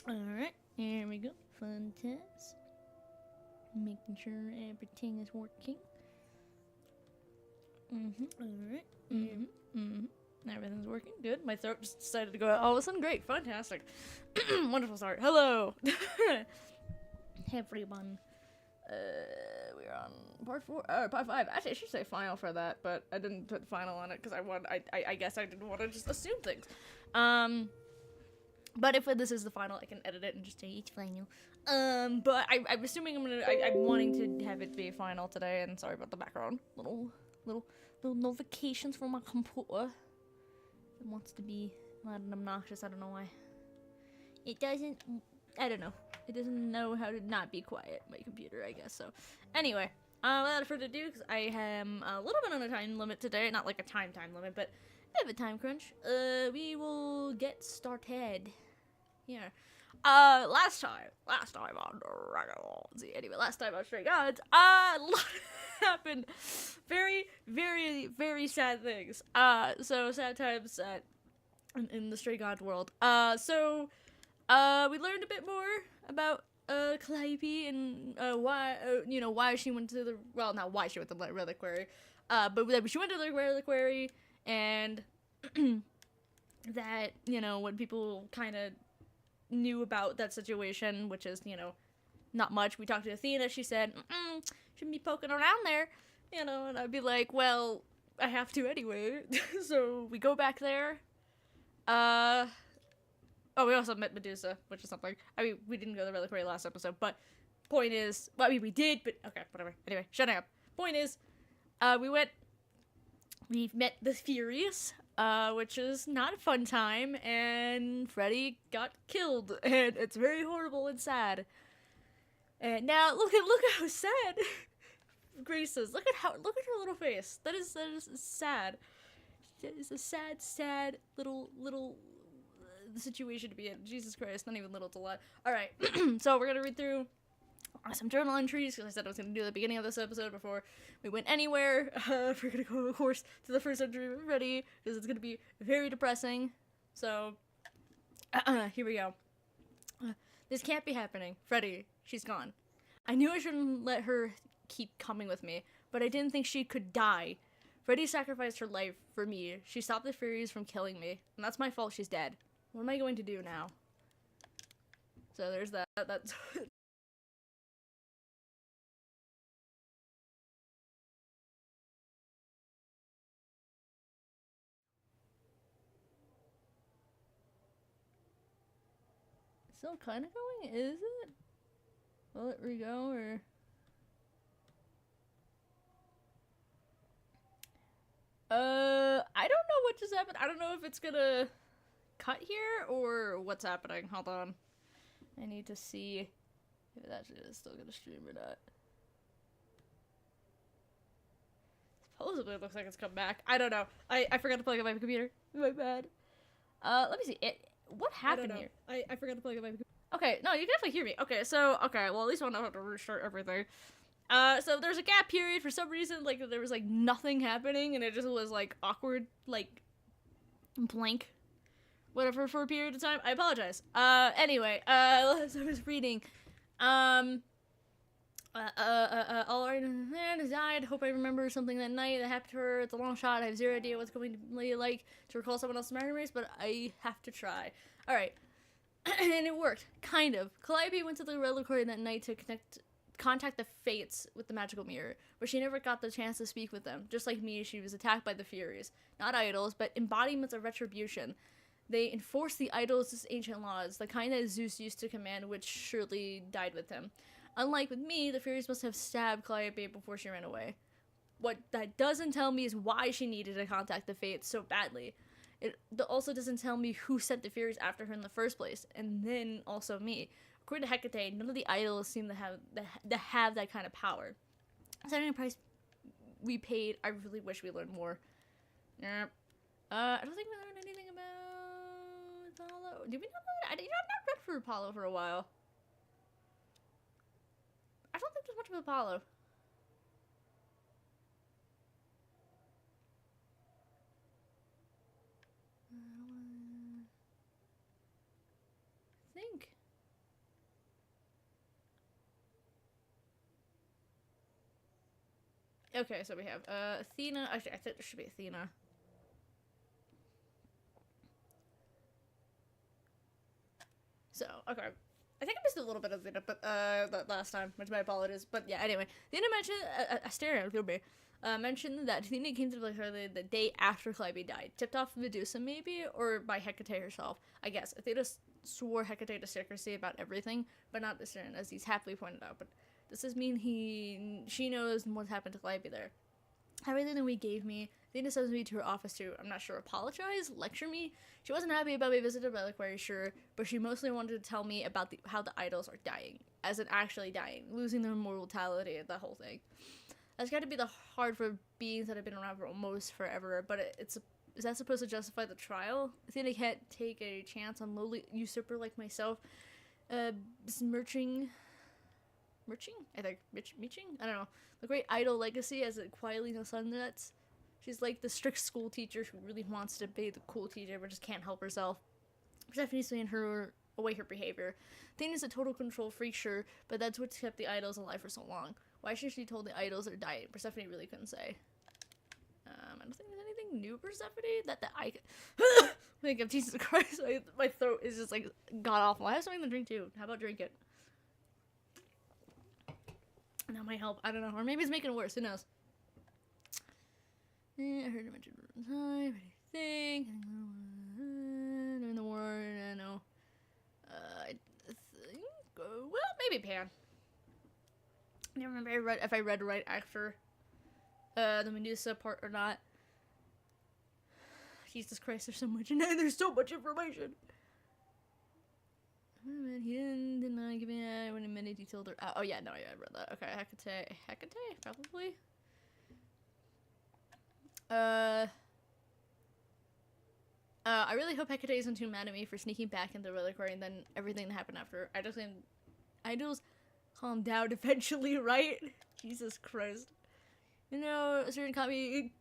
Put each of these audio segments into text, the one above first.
Alright, here we go. Fun test. Making sure everything is working. Alright. Everything's working. Good. My throat just decided to go out all of a sudden. Great. Fantastic. Wonderful start. Hello. Hey, everyone. We're on part 4. Part 5. Actually, I should say final for that, but I didn't put final on it because I guess I didn't want to just assume things. But if this is the final, I can edit it and just say it's final. But I'm assuming I'm wanting to have it be final today, and sorry about the background. Little notifications from my computer. It wants to be loud and obnoxious, I don't know why. It doesn't, I don't know. It doesn't know how to not be quiet, my computer, I guess, so. Anyway, without further ado, because I am a little bit on a time limit today. Not like a time limit, but I have a time crunch. We will get started. Yeah. Last time on Dragon Ball Z. Anyway, last time on Stray Gods, a lot happened. Very, very, very sad things. So sad times in the Stray God world. So we learned a bit more about Calliope and why she went to the, well, not why she went to the reliquary, but that she went to the reliquary, and that, when people kind of knew about that situation, which is, not much. We talked to Athena, she said, shouldn't be poking around there, and I'd be like, well, I have to anyway. So we go back there. Oh, we also met Medusa, which is something. I mean, we didn't go to the reliquary last episode, but point is, well, I mean, we did, but okay, whatever. Anyway, shutting up. Point is, we met the Furies, which is not a fun time, and Freddy got killed, and it's very horrible and sad. And now look at how sad Grace is. Look at her little face. That is sad. That is a sad little situation to be in. Jesus Christ, not even little, it's a lot. All right, so we're gonna read through some journal entries, because I said I was going to do the beginning of this episode before we went anywhere. We're going to go, of course, to the first entry already, because it's going to be very depressing. So, here we go. This can't be happening. Freddy, she's gone. I knew I shouldn't let her keep coming with me, but I didn't think she could die. Freddy sacrificed her life for me. She stopped the Furies from killing me, and that's my fault she's dead. What am I going to do now? So there's that. That's... Still kind of going? Is it? Will it re-go, or? I don't know what just happened. I don't know if it's gonna cut here, or what's happening. Hold on. I need to see if it actually is still gonna stream or not. Supposedly it looks like it's come back. I don't know. I forgot to plug in my computer. My bad. Let me see. What happened here? I forgot to plug in my computer. Okay, no, you can definitely hear me. Okay, well, at least I don't have to restart everything. So there's a gap period for some reason, like, there was, like, nothing happening, and it just was, like, awkward, like, blank, whatever, for a period of time. I apologize. Anyway, as I was reading, all right, has died. Hope I remember something that night that happened to her. It's a long shot. I have zero idea what's going to be like to recall someone else's memories, but I have to try. All right. And it worked, kind of. Calliope went to the reliquary that night to contact the Fates with the magical mirror, but she never got the chance to speak with them. Just like me, she was attacked by the Furies. Not idols, but embodiments of retribution. They enforced the idols' ancient laws, the kind that Zeus used to command, which surely died with him. Unlike with me, the Furies must have stabbed Calliope before she ran away. What that doesn't tell me is why she needed to contact the Fates so badly. It also doesn't tell me who sent the Furies after her in the first place, and then also me. According to Hecate, none of the idols seem to have that kind of power. Is that any price we paid? I really wish we learned more. Yep. I don't think we learned anything about Apollo. Did we know that? I've not read for Apollo for a while. I don't think there's much of Apollo. I think Okay, so we have Athena. Actually, I think there should be Athena. So, okay. I think I missed a little bit of Athena, but last time, which my apologies. But yeah, anyway, Athena mentioned Asteria mentioned that Athena came to her the day after Calliope died, tipped off Medusa maybe, or by Hecate herself. I guess Athena swore Hecate to secrecy about everything, but not Asteria, as he's happily pointed out. But does this mean she knows what happened to Calliope there? Everything that we gave me, Athena sends me to her office to, I'm not sure, apologize, lecture me. She wasn't happy about my visit to Reliquary, sure, but she mostly wanted to tell me about how the idols are dying, as in actually dying, losing their immortality, the whole thing. That's got to be the hard for beings that have been around for almost forever, but is that supposed to justify the trial? Athena can't take a chance on lowly usurper like myself, smirching, I think, I don't know, the great idol legacy as it quietly in the sun nets. She's like the strict school teacher who really wants to be the cool teacher but just can't help herself. Persephone's saying away her behavior. Athena's a total control freak, sure, but that's what's kept the idols alive for so long. Why should she told the idols they're dying? Persephone really couldn't say. I don't think there's anything new, Persephone, that I could think of. Jesus Christ, my throat is just like god awful. I have something to drink too. How about drink it? That might help. I don't know. Or maybe it's making it worse. Who knows? I heard you mention time. Anything? During the war, I know. I think. Well, maybe Pan. I don't remember if I read right after the Medusa part or not. Jesus Christ, there's so much in there. There's so much information. He didn't deny giving it when a minute he told her. Oh yeah, no, yeah, I read that. Okay, Hecate, probably. I really hope Hecate isn't too mad at me for sneaking back into the Reliquary and then everything that happened after. I just think idols calm down eventually, right? Jesus Christ. You know, Certain caught me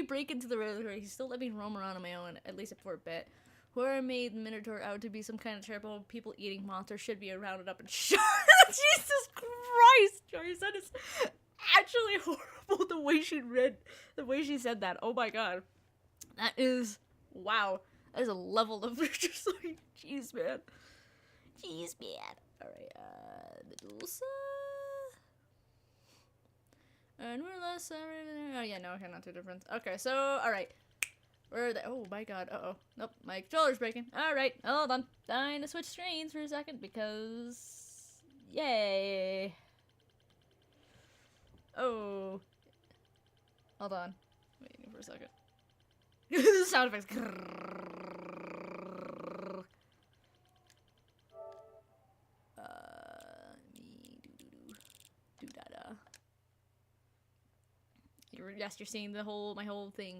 break into the Reliquary. He still let me roam around on my own, at least for a bit. Whoever made the Minotaur out to be some kind of terrible people-eating monster should be rounded up and shot. Jesus Christ, Joyce, that is actually horrible the way she said that. Oh my god. That is, wow. That is a level of just like, jeez, man. Jeez, man. Alright, Medusa? And we're less, oh yeah, no, okay, not too different. Okay, so, alright. Oh my god, uh-oh. Nope, my controller's breaking. Alright, hold on. Time to switch screens for a second because... Yay! Oh. Hold on. Waiting for a second. The sound effects. Yes, you're seeing my whole thing.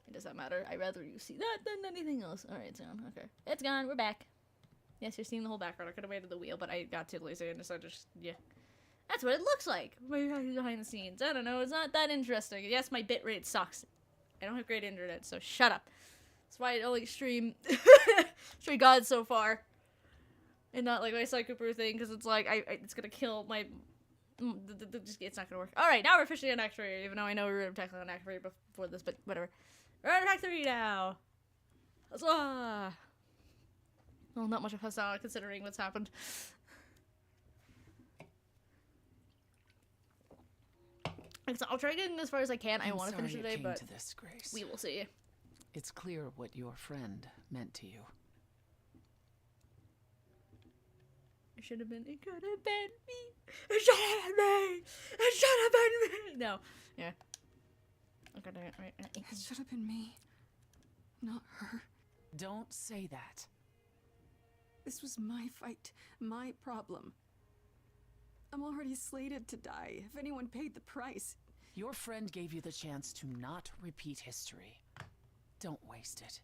It doesn't matter. I'd rather you see that than anything else. Alright, it's gone. Okay. It's gone. We're back. Yes, you're seeing the whole background. I could have waited the wheel, but I got too lazy and decided to just, yeah. That's what it looks like behind the scenes. I don't know. It's not that interesting. Yes, my bitrate sucks. I don't have great internet, so shut up. That's why I only stream gods so far. And not like my Psycho Brew thing, because it's like, it's gonna kill my... it's not gonna work. Alright, now we're officially on Act 3, even though I know we were technically on Act 3 before this, but whatever. We're on Act 3 now! Huzzah! Well, not much of huzzah, considering what's happened. I'll try getting as far as I can. I want to finish today, but to this, Grace. We will see. It's clear what your friend meant to you. It should have been. It could have been me. It should have been me. It should have been me. No. Yeah. Okay. Right. It should have been me, not her. Don't say that. This was my fight, my problem. I'm already slated to die. If anyone paid the price. Your friend gave you the chance to not repeat history. Don't waste it.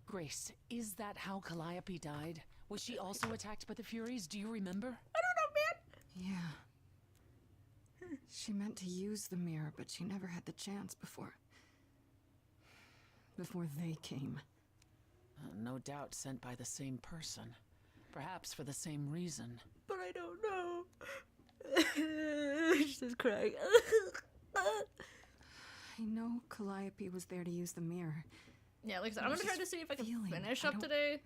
Grace, is that how Calliope died? Was she also attacked by the Furies? Do you remember? I don't know, man. Yeah. She meant to use the mirror, but she never had the chance before they came. No doubt sent by the same person. Perhaps for the same reason. But I don't know. She's just crying. I know Calliope was there to use the mirror. Yeah, like I said, I'm gonna try to see if I can feeling. finish I up don't- today.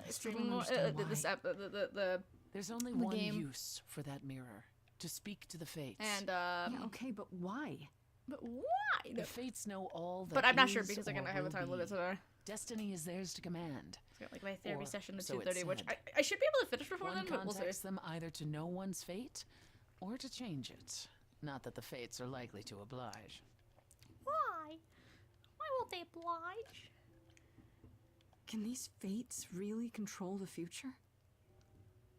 still Streaming don't more. understand This why. app, the There's only The one game. use for that mirror. To speak to the fates. and Yeah, okay, but why? but why? The fates know all that But I'm not sure is because or again I have a will time limit be. today. Destiny is theirs to command. It's got like my therapy Or session at so 2:30, it which said. I should be able to finish before One then, but we'll see. contacts them either to know one's fate or to change it. Not that the fates are likely to oblige. Why? Why won't they oblige? Can these fates really control the future?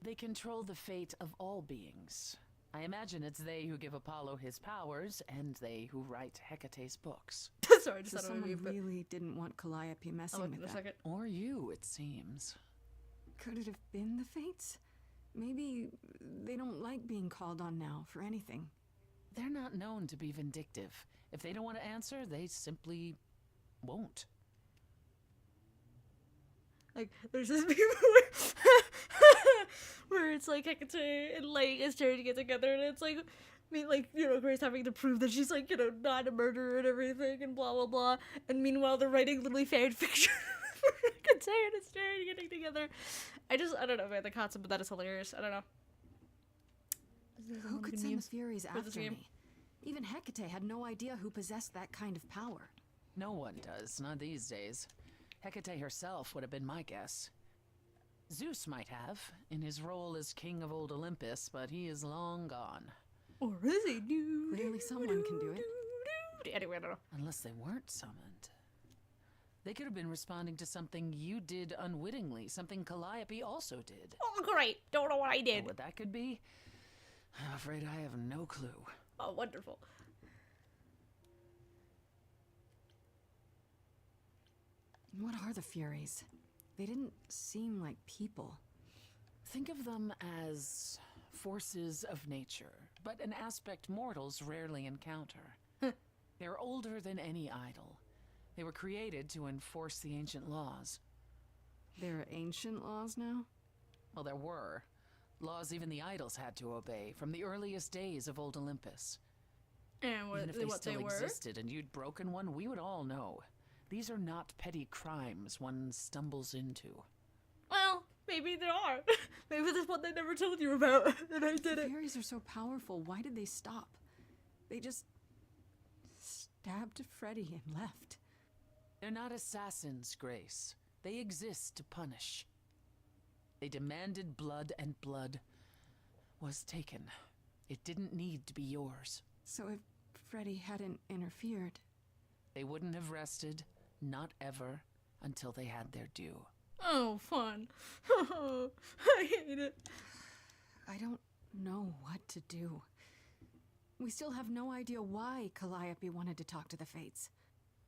They control the fate of all beings. I imagine it's they who give Apollo his powers, and they who write Hecate's books. Sorry, I just So thought it would someone be a bit. really didn't want Calliope messing I'll look with in a that. second. Or you, it seems. Could it have been the fates? Maybe they don't like being called on now for anything. They're not known to be vindictive. If they don't want to answer, they simply won't. Like, there's this meme where it's like Hecate and Light is trying to get together, and it's like, I mean, like, you know, Grace having to prove that she's like, you know, not a murderer and everything, and blah blah blah. And meanwhile, they're writing literally fan fiction for Hecate and it's trying getting together. I don't know, man. The concept of that is hilarious. I don't know. This is one Who of the could send the memes. Furies for this after game. me? Even Hecate had no idea who possessed that kind of power. No one does, not these days. Hecate herself would have been my guess. Zeus might have, in his role as king of old Olympus, but he is long gone. Or is he? Do, Clearly someone can do it. Anyway, I don't know. Unless they weren't summoned. They could have been responding to something you did unwittingly, something Calliope also did. Oh, great. Don't know what I did. What that could be? I'm afraid I have no clue. Oh, wonderful. What are the Furies? They didn't seem like people. Think of them as forces of nature, but an aspect mortals rarely encounter. They're older than any idol. They were created to enforce the ancient laws. There are ancient laws now? Well, there were. Laws even the idols had to obey from the earliest days of old Olympus. And Even if they what still they were? existed and you'd broken one, we would all know. These are not petty crimes one stumbles into. Well, maybe there are. Maybe there's one they never told you about, and I did The it. Furies are so powerful, why did they stop? They just stabbed Freddy and left. They're not assassins, Grace. They exist to punish. They demanded blood, and blood was taken. It didn't need to be yours. So if Freddy hadn't interfered, They wouldn't have rested, not ever, until they had their due. Oh, fun. I hate it. I don't know what to do. We still have no idea why Calliope wanted to talk to the Fates.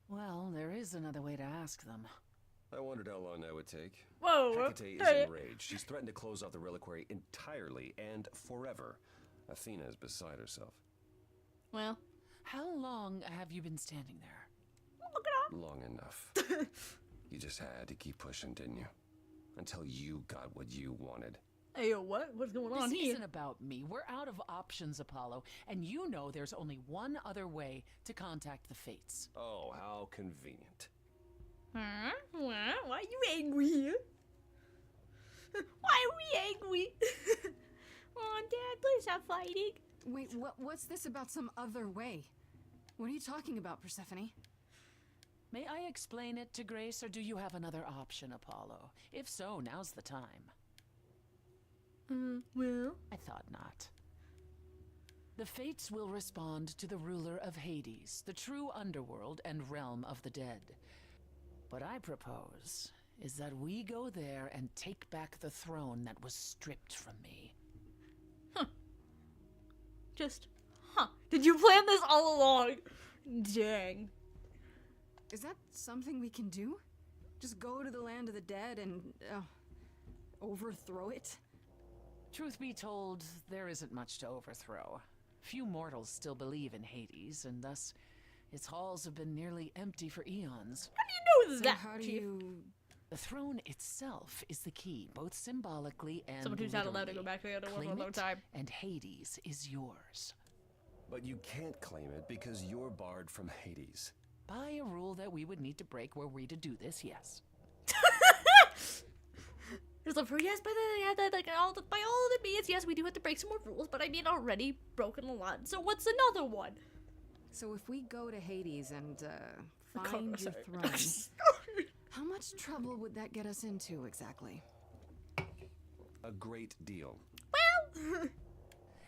Well, there is another way to ask them. I wondered how long that would take. Whoa. Hecate is hey. enraged. She's threatened to close off the reliquary entirely and forever. Athena is beside herself. Well, How long have you been standing there? look it up. Long enough. You just had to keep pushing, didn't you? Until you got what you wanted. Hey, yo, what? What's going on This here? isn't about me. We're out of options, Apollo, and you know there's only one other way to contact the Fates. Oh, how convenient. Huh? What? Why are you angry here? Why are we angry? Oh, Dad, please stop fighting. Wait, what's this about some other way? What are you talking about, Persephone? May I explain it to Grace, or do you have another option, Apollo? If so, now's the time. Well, I thought not. The Fates will respond to the ruler of Hades, the true underworld and realm of the dead. What I propose is that we go there and take back the throne that was stripped from me. just, Did you plan this all along? Dang. Is that something we can do? Just go to the land of the dead and overthrow it? Truth be told, there isn't much to overthrow. Few mortals still believe in Hades, and thus its halls have been nearly empty for eons. How do you know So that, how do Chief? you The throne itself is the key, both symbolically and Someone who's not allowed to go literally. back to the other one for a Claim long it, time. and Hades is yours. But you can't claim it because you're barred from Hades. By a rule that we would need to break were we to do this, yes. There's a yes, by all the means, yes, we do have to break some more rules, but I mean already broken a lot. So what's another one? So if we go to Hades and Oh, find your sorry. throne, how much trouble would that get us into exactly? A great deal. Well,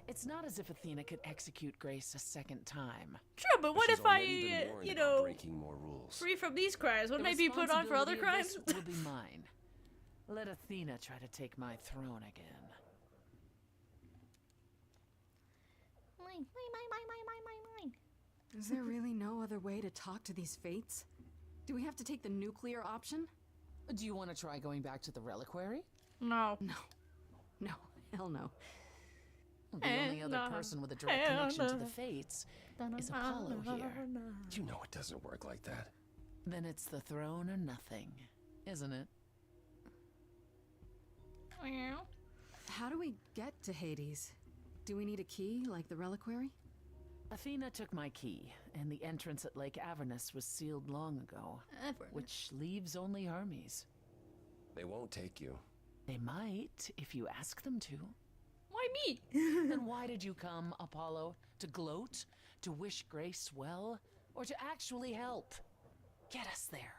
It's not as if Athena could execute Grace a second time. true, but what She's if I, already been warned you about know, breaking more rules. free from these crimes? Wouldn't I The be put on for other responsibility of crimes? this will be mine. Let Athena try to take my throne again. Mine. Is there really no other way to talk to these fates? Do we have to take the nuclear option? Do you want to try going back to the reliquary? No. No, hell no. The only other person with a direct connection to the fates is Apollo here. You know it doesn't work like that. Then it's the throne or nothing, isn't it? How do we get to Hades? Do we need a key like the reliquary? Athena took my key, and the entrance at Lake Avernus was sealed long ago, which leaves only Hermes. They won't take you. They might, if you ask them to. Why me? Then why did you come, Apollo? To gloat? To wish Grace well? Or to actually help? Get us there.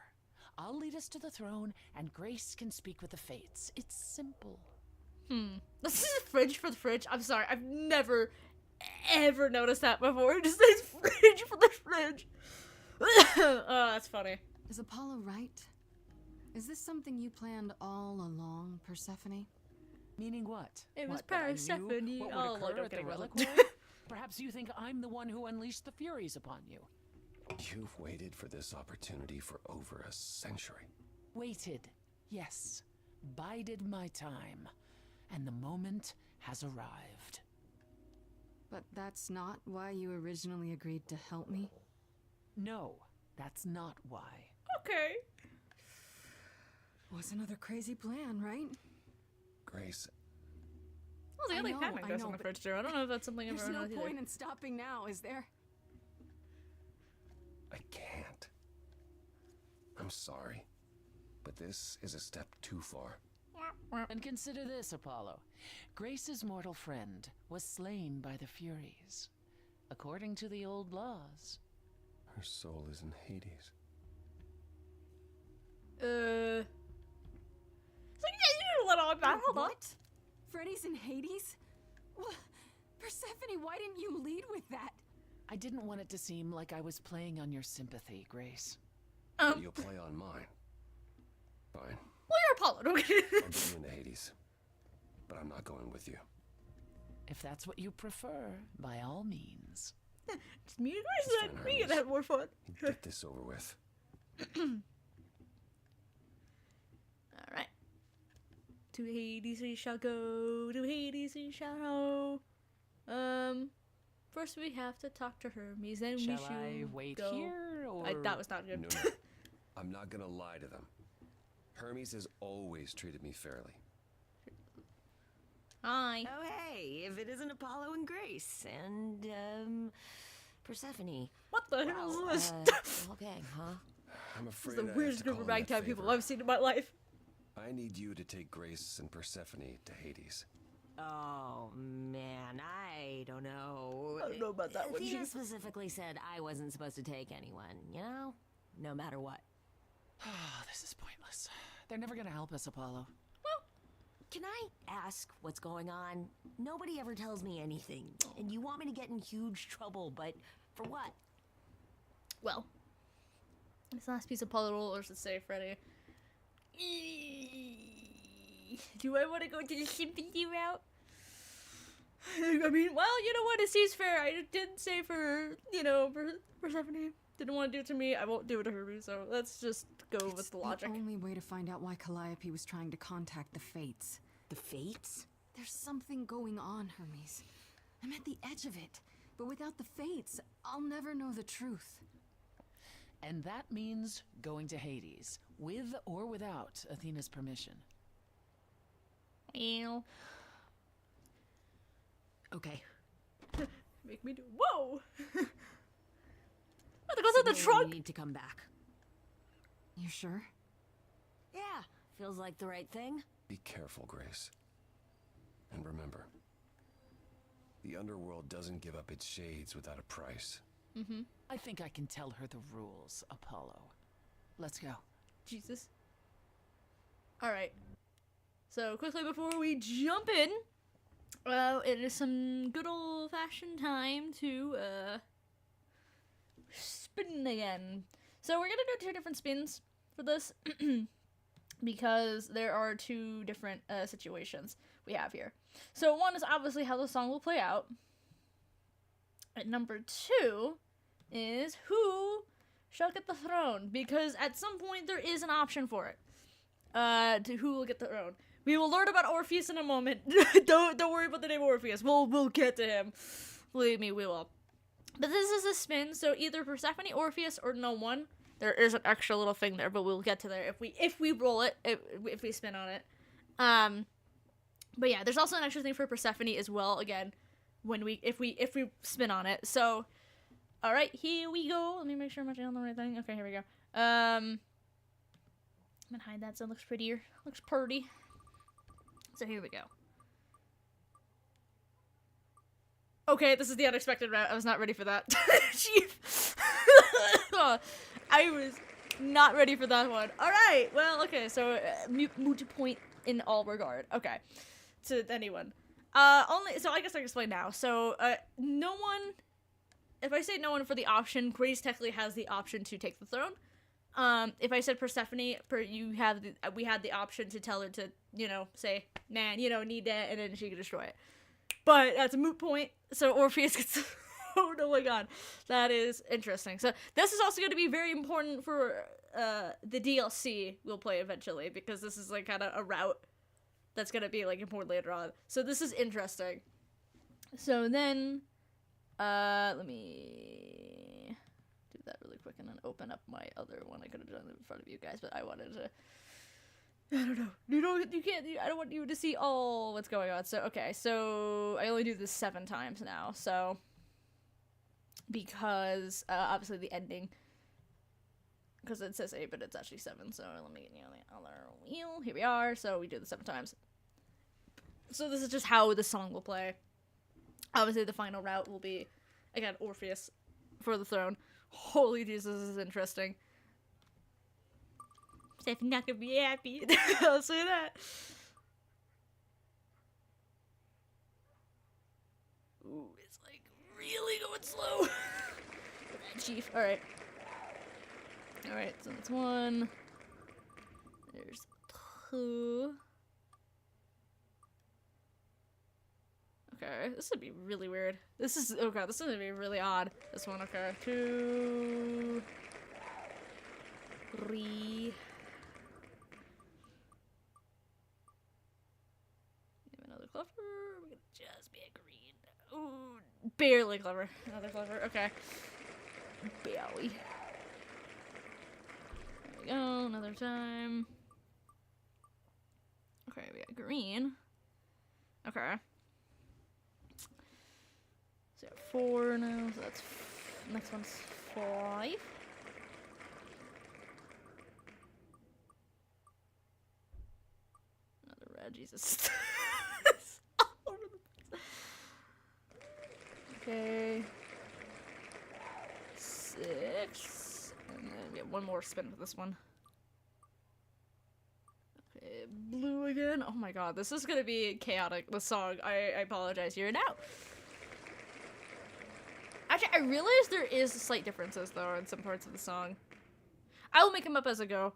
I'll lead us to the throne, and Grace can speak with the fates. It's simple. This is a fridge for the fridge. I'm sorry, I've never, ever noticed that before. It just says fridge for the fridge. Oh, that's funny. Is Apollo right? Is this something you planned all along, Persephone? Meaning what? It was What, that I knew Persephone. what Oh, would Lord, occur don't at the get me reliquary? Perhaps you think I'm the one who unleashed the Furies upon you. You've waited for this opportunity for over a century. Waited, yes. Bided my time. And the moment has arrived. But that's not why you originally agreed to help me? No, that's not why. Okay. Was another crazy plan, right? Grace, Well, the I other know, panic I goes know, on the but fridge too. I don't know if that's something There's everyone no knows either. point in stopping now, is there? I can't. I'm sorry, but this is a step too far. And consider this, Apollo. Grace's mortal friend was slain by the Furies. According to the old laws. Her soul is in Hades. So yeah, you let on that. Hold on. What? Freddy's in Hades? Well, Persephone, why didn't you lead with that? I didn't want it to seem like I was playing on your sympathy, Grace. You'll play on mine. Fine. Well, you're Apollo. Don't get it. I'll get you into Hades. But I'm not going with you. If that's what you prefer, by all means. It's me and Grace It's then. fine, We can Hermes. have more fun. Get this over with. Alright. To Hades we shall go. To Hades we shall go. First we have to talk to Hermes. Then we Shall should I wait go. here, or... That was not good. No. I'm not gonna lie to them. Hermes has always treated me fairly. Hi. Oh, hey, if it isn't Apollo and Grace and, Persephone. What the hell Wow, is this? whole gang, huh? I'm This afraid is the I have weirdest to group call of in a ragtime people favor. I've seen in my life. I need you to take Grace and Persephone to Hades. Oh, man, I don't know. I don't know about that one, Athena Chief. specifically said I wasn't supposed to take anyone, you know? No matter what. This is pointless. They're never gonna help us, Apollo. Can I ask what's going on? Nobody ever tells me anything. And you want me to get in huge trouble, but for what? Well, this last piece of puzzle rollers to say, Freddy. Do I want to go to the sympathy route? I mean, well, you know what? It seems fair. I didn't say for, Persephone. Didn't want to do it to me. I won't do it to Hermes, so let's just go with the logic. The only way to find out why Calliope was trying to contact the Fates. The Fates? There's something going on, Hermes. I'm at the edge of it. But without the Fates, I'll never know the truth. And that means going to Hades, with or without Athena's permission. Well, Okay. make me do. Whoa! Oh, that goes in the Signal trunk. We need to come back. You sure? Yeah, feels like the right thing. Be careful, Grace. And remember, the underworld doesn't give up its shades without a price. I think I can tell her the rules, Apollo. Let's go. Jesus. All right. So quickly before we jump in, it is some good old-fashioned time to spin again. So we're gonna do 2 different spins for this because there are 2 different situations we have here. So one is obviously how the song will play out. And number 2 is who shall get the throne, because at some point there is an option for it. To who will get the throne. We will learn about Orpheus in a moment. don't worry about the name Orpheus. We'll get to him. Believe me, we will. But this is a spin, so either Persephone, Orpheus, or no one. There is an extra little thing there, but we'll get to there if we roll it, if we spin on it. But yeah, there's also an extra thing for Persephone as well. Again, if we spin on it. So, all right, here we go. Let me make sure I'm actually on the right thing. Okay, here we go. I'm gonna hide that so it looks prettier. Looks pretty. So here we go. Okay, this is the unexpected route. I was not ready for that. Chief. I was not ready for that one. All right. Well, okay. So moot point in all regard. Okay. To anyone. Only. So I guess I can explain now. So no one. If I say no one for the option, Grace technically has the option to take the throne. If I said Persephone, we had the option to tell her to, say, man, need that, and then she could destroy it. But that's a moot point, so Orpheus gets oh my god, that is interesting. So this is also going to be very important for the DLC we'll play eventually, because this is like kind of a route that's going to be like important later on. So this is interesting. So then, let me do that really quick and then open up my other one. I could have done it in front of you guys, but I wanted to. I don't know. You can't. I don't want you to see all what's going on. So okay. So I only do this 7 times now. So because obviously the ending, because it says 8, but it's actually 7. So let me get you on the other wheel. Here we are. So we do this 7 times. So this is just how the song will play. Obviously, the final route will be again Orpheus for the throne. Holy Jesus, this is interesting. Stephanie's not gonna be happy. I'll say that. Ooh, it's like really going slow. Chief. Alright. Alright, so that's 1. There's 2. Okay, this would be really weird. This is, oh god, this is gonna be really odd. This one, okay. 2, 3. Another clever. We're gonna just be a green. Ooh, barely clever. Another clever. Okay. Barely. There we go. Another time. Okay, we got green. Okay. So 4 now. So that's next one's 5. Another red. Jesus. Okay. 6. And then we have 1 more spin for this one. Okay, blue again. Oh my god, this is gonna be chaotic, the song. I apologize here and now. Actually, I realize there is slight differences, though, in some parts of the song. I will make them up as I go.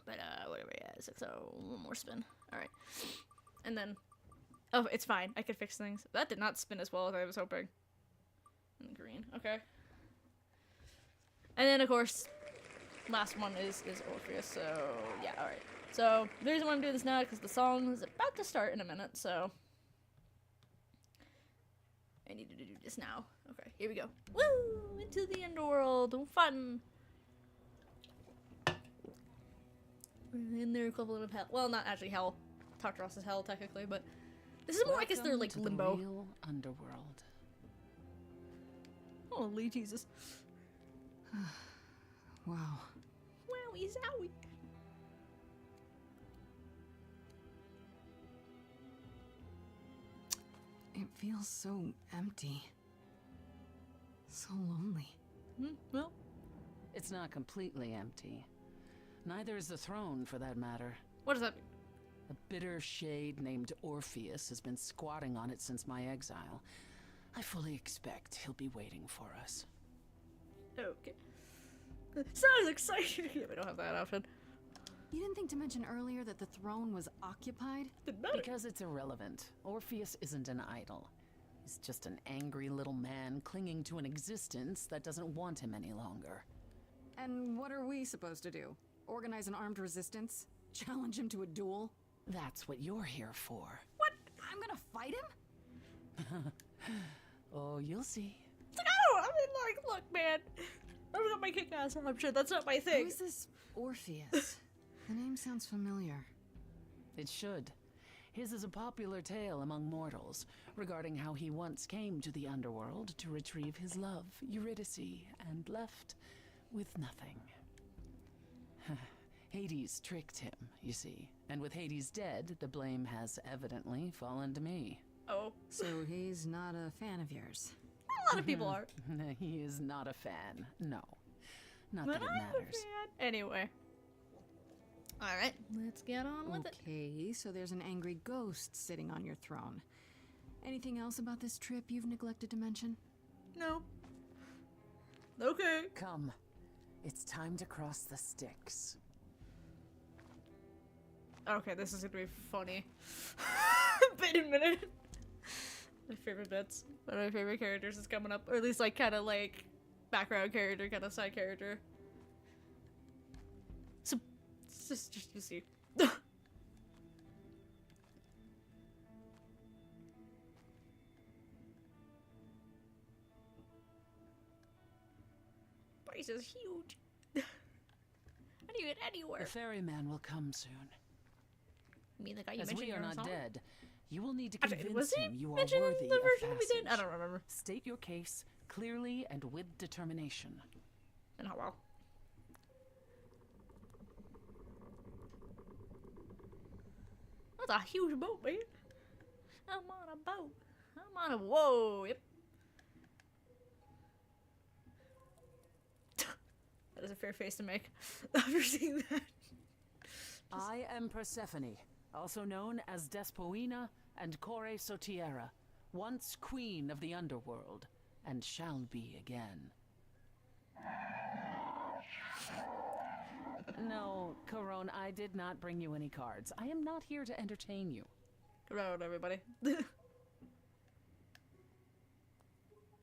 But, whatever, yeah, 6, so 1 more spin. Alright. And then... Oh, it's fine. I can fix things. That did not spin as well as I was hoping. And green. Okay. And then, of course, last one is Orpheus, so yeah, alright. So, the reason why I'm doing this now is because the song is about to start in a minute, so... I needed to do this now. Okay, here we go. Woo! Into the underworld. Fun. We're in their equivalent of hell. Well, not actually hell. Tartarus is hell, technically, but this is more like it's their, like, Welcome to limbo. the real underworld. Holy Jesus. Wow. Wowie zowie. It feels so empty. So lonely. Well, It's not completely empty. Neither is the throne, for that matter. what does that mean? A bitter shade named Orpheus has been squatting on it since my exile. I fully expect he'll be waiting for us. Okay. Sounds exciting. Yeah, we don't have that option. You didn't think to mention earlier that the throne was occupied? Didn't matter. Because it's irrelevant. Orpheus isn't an idol. He's just an angry little man clinging to an existence that doesn't want him any longer. And what are we supposed to do? Organize an armed resistance? Challenge him to a duel? That's what you're here for. What? I'm gonna fight him? Oh, you'll see. It's like, I mean, like, look, man. I'm gonna my kick ass option. That's not my thing. Who is this Orpheus? The name sounds familiar. It should. His is a popular tale among mortals regarding how he once came to the underworld to retrieve his love, Eurydice, and left with nothing. Hades tricked him, you see, and with Hades dead, the blame has evidently fallen to me. Oh, So he's not a fan of yours. a lot of people are. He is not a fan, no. Not But that it I'm a matters. fan. Anyway. Alright, let's get on with it. Okay, so there's an angry ghost sitting on your throne. Anything else about this trip you've neglected to mention? No. Okay. Come, it's time to cross the Styx. Okay, this is gonna be funny. Wait a minute. My favorite bits. One of my favorite characters is coming up. Or at least, like, kind of, like, background character, kind of side character. So, it's just you see. Bryce is huge. How do you get anywhere? The ferryman will come soon. You mean the guy you As mentioned we are in not song? dead, you will need to Actually, convince was he him you are mentioned in worthy the of version we did? I passage. don't remember. State your case clearly and with determination. And how well. That's a huge boat, man. I'm on a boat. I'm on a whoa. Yep. That is a fair face to make after seeing that. I am Persephone, also known as Despoina and Core Sotiera, once queen of the underworld, and shall be again. No, Corone, I did not bring you any cards. I am not here to entertain you. Good road, everybody.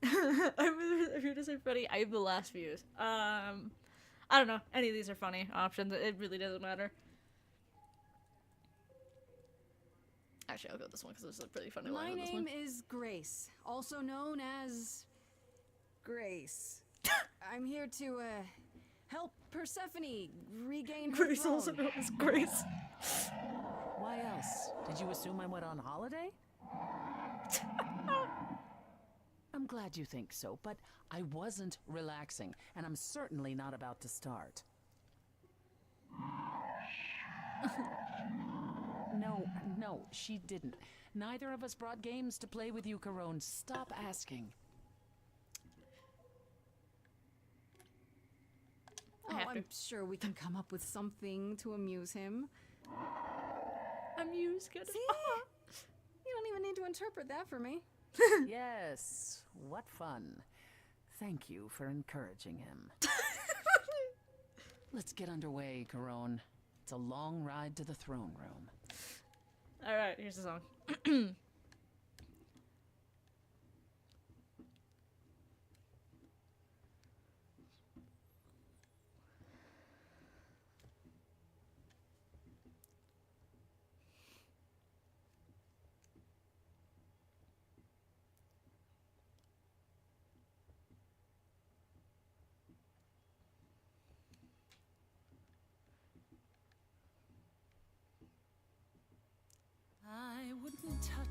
I'm here to say funny. I have the last views. I don't know. Any of these are funny options. It really doesn't matter. Actually, I'll go with this one because there's a pretty funny My line on this name one. is Grace, also known as Grace. I'm here to help Persephone regain her Grace, also throne. known as Grace. Why else? Did you assume I went on holiday? I'm glad you think so, but I wasn't relaxing, and I'm certainly not about to start. No, she didn't. Neither of us brought games to play with you, Corone. Stop asking. Oh, I have to. I'm sure we can come up with something to amuse him. Amuse, good. See? You don't even need to interpret that for me. Yes, what fun. Thank you for encouraging him. Let's get underway, Corone. It's a long ride to the throne room. All right, here's the song.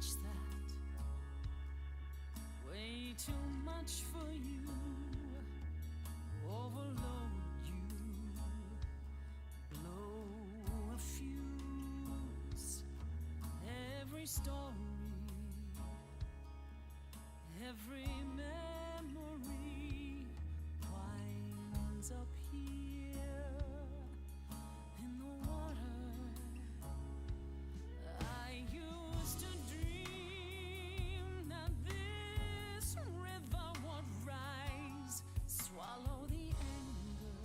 match that. Way too much for you. Overload you. Blow a fuse. Every story, every memory winds up here in the water. I used to dream that this river would rise, swallow the anger,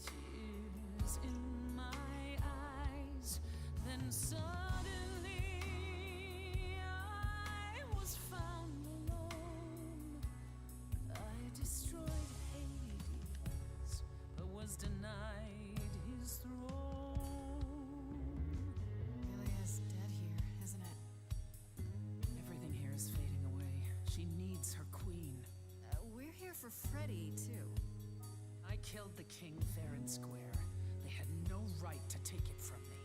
tears in my eyes. Then suddenly I was found alone. I destroyed Hades, but was denied his throne. Ilia's dead here, isn't it? Everything here is fading away. She needs her queen. We're here for Freddy, too. I killed the king fair and square. They had no right to take it from me.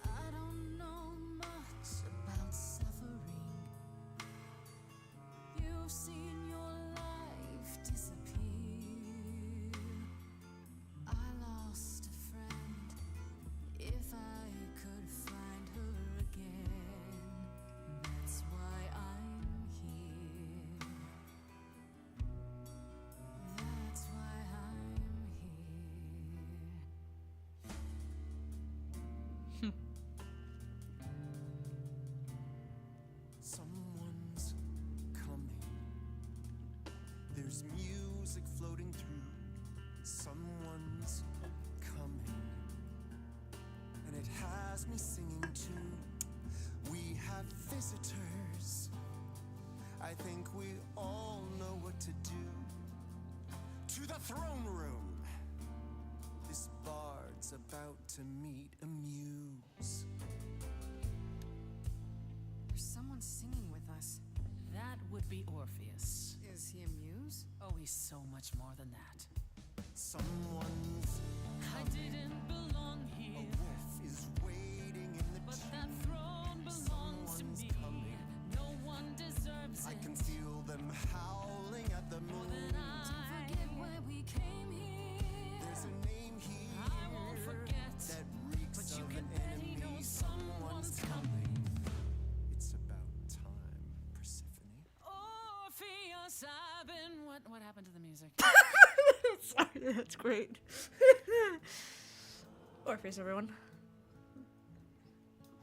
I don't know much about suffering. You've seen your life disappear. I lost a friend. If I could find her again, that's why I'm here. That's why I'm here. Someone's coming. There's music floating through. Someone's coming. And it has me singing too. We have visitors. I think we all know what to do. To the throne room. This bard's about to meet a muse. There's someone singing with us. That would be Orpheus. Is he a muse? Oh, he's so much more than that. Someone's I didn't belong a here, wolf is waiting in the but chimney. that throne belongs to Someone's me. coming. No one deserves I it can feel them howling at the more moon. than I. Forget why we came here. There's a name here I won't forget, that reeks but you of can an bet he enemy. knows someone's coming. It's about time, Persephone. Orpheus, I've been. What happened to the music? Sorry, that's great. Orpheus, everyone.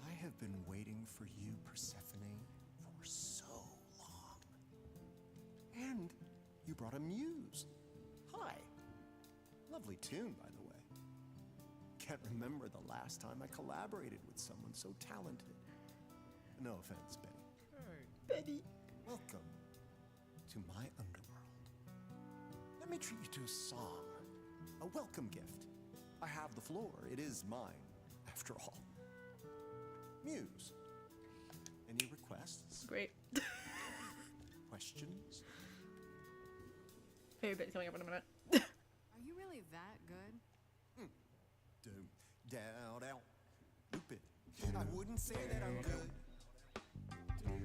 I have been waiting for you, Persephone, for so long. And you brought a muse. Hi. Lovely tune, by the way. Can't remember the last time I collaborated with someone so talented. No offense, Betty. Betty. Welcome to my underworld. Let me treat you to a song, a welcome gift. I have the floor. It is mine, after all. Muse. Any requests? Great. Questions? Favorite bit coming up in a minute. Are you really that good? Down, down. Loop it. I wouldn't say that I'm good.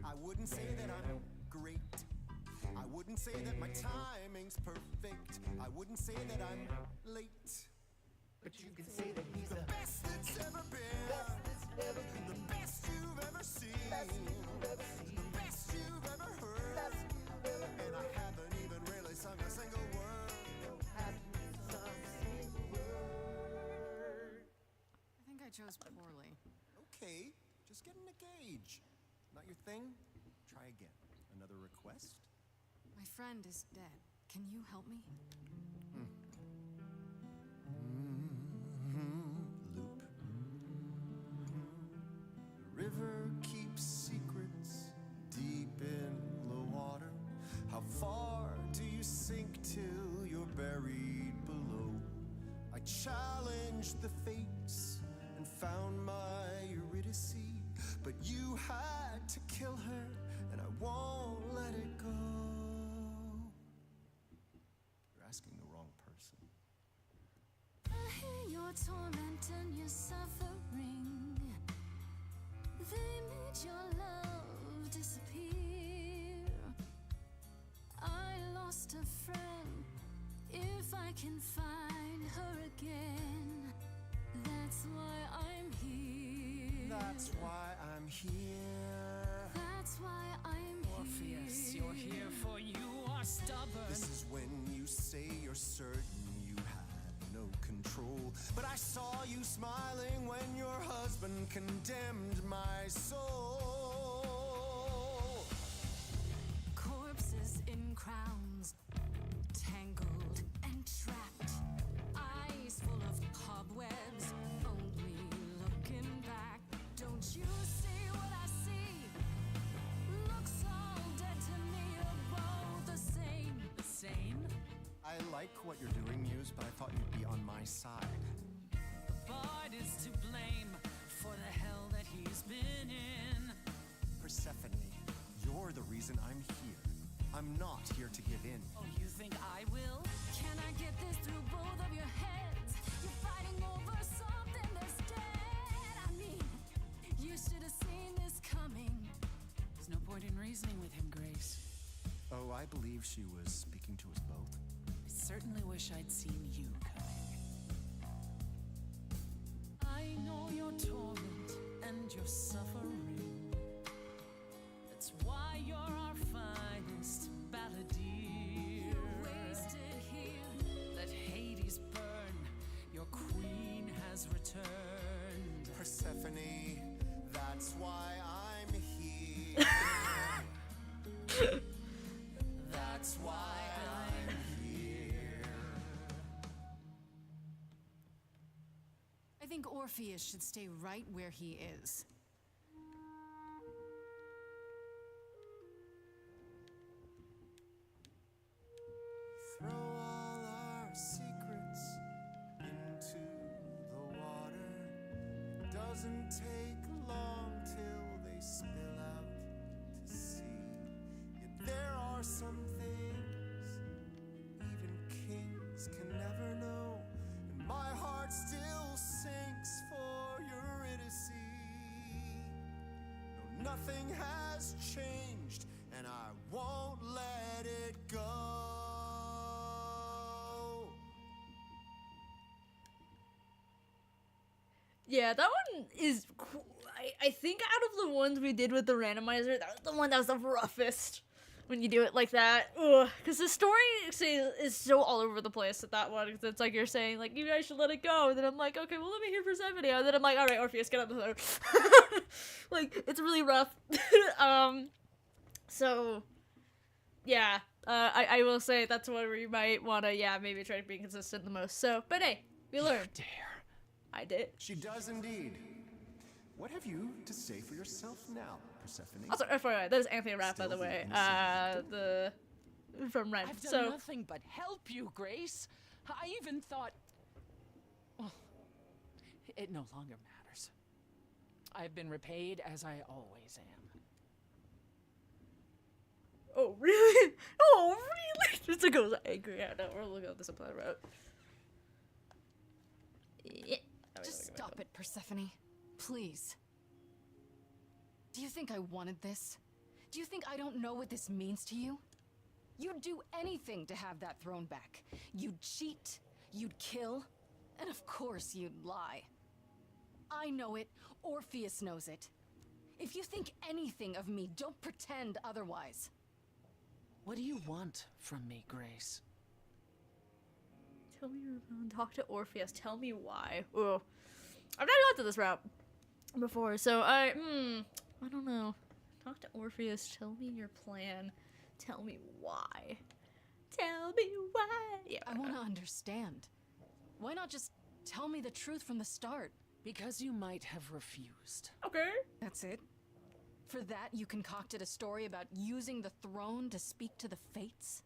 I wouldn't say that I'm great. I wouldn't say that my timing's perfect. I wouldn't say that I'm late. But you can say that he's The best that's ever been. The best you've ever seen. The best you've ever heard. And I haven't even really sung a single word. I think I chose poorly. Okay, just getting a gauge. Not your thing? Try again. Another request? My friend is dead. Can you help me? Loop. The river keeps secrets deep in the water. How far do you sink till you're buried below? I challenged the fates and found my Eurydice, but you had to kill her, and I won't let it go. You're asking the wrong person. I hear your torment and your suffering. They made your love disappear. I lost a friend. If I can find her again, that's why I'm here. That's why I'm here. That's why I'm Orpheus, here. you're here for you are stubborn. This is when you say you're certain you had no control. But I saw you smiling when your husband condemned my soul. Corpses in crowns, tangled and trapped. Eyes full of cobwebs, only looking back. Don't you see what I see? Looks all dead to me, you're both the same. The same? I like what you're doing, Muse, but I thought you'd be on my side. The bard is to blame for the hell that he's been in. Persephone, you're the reason I'm here. I'm not here to give in. Oh, you think I will? Can I get this through both of your heads? You're fighting over something that's dead. I mean, you should have seen this coming. There's no point in reasoning with him, Grace. Oh, I believe she was speaking to us both. I certainly wish I'd seen you coming. I know your torment and your suffering. That's why you're our finest balladeer. Wasted here. Let Hades burn. Your queen has returned. Persephone, that's why I'm here. That's why I'm here. I think Orpheus should stay right where he is. Throw all our secrets into the water. Doesn't take long till they spill out to sea. Yet there are some things even kings can never know. And my heart still sinks for Eurydice. No, nothing has changed, and I won't let it go. Yeah, that one is cool. I think out of the ones we did with the randomizer, that was the one that was the roughest when you do it like that. Ugh, because the story is so all over the place at that one. 'Cause it's like you're saying, like, you guys should let it go. And then I'm like, okay, well, let me hear Persephone. And then I'm like, all right, Orpheus, get out of there. Like, it's really rough. So, yeah, I will say that's one where you might want to, yeah, maybe try to be consistent the most. So, but hey, we learned. Dare. I did. She does indeed. What have you to say for yourself now, Persephone? Also, FYI, that is Anthony Rapp, by the Still the way. innocent From Ren. I've done So, nothing but help you, Grace. I even thought... Well, it no longer matters. I've been repaid as I always am. oh, really? Oh, really? Just to go angry. Yeah, no, we're looking at this up on the road. Yeah. Just stop it, Persephone. Please. Do you think I wanted this? Do you think I don't know what this means to you? You'd do anything to have that throne back. You'd cheat, you'd kill, and of course you'd lie. I know it, Orpheus knows it. If you think anything of me, don't pretend otherwise. What do you want from me, Grace? Tell me you're going to talk to Orpheus. Tell me why. Ugh. I've never gone to this route before, so I don't know. Talk to Orpheus. Tell me your plan. Tell me why. Tell me why. Yeah, I want to understand. Why not just tell me the truth from the start? Because you might have refused. Okay. That's it? For that, you concocted a story about using the throne to speak to the fates?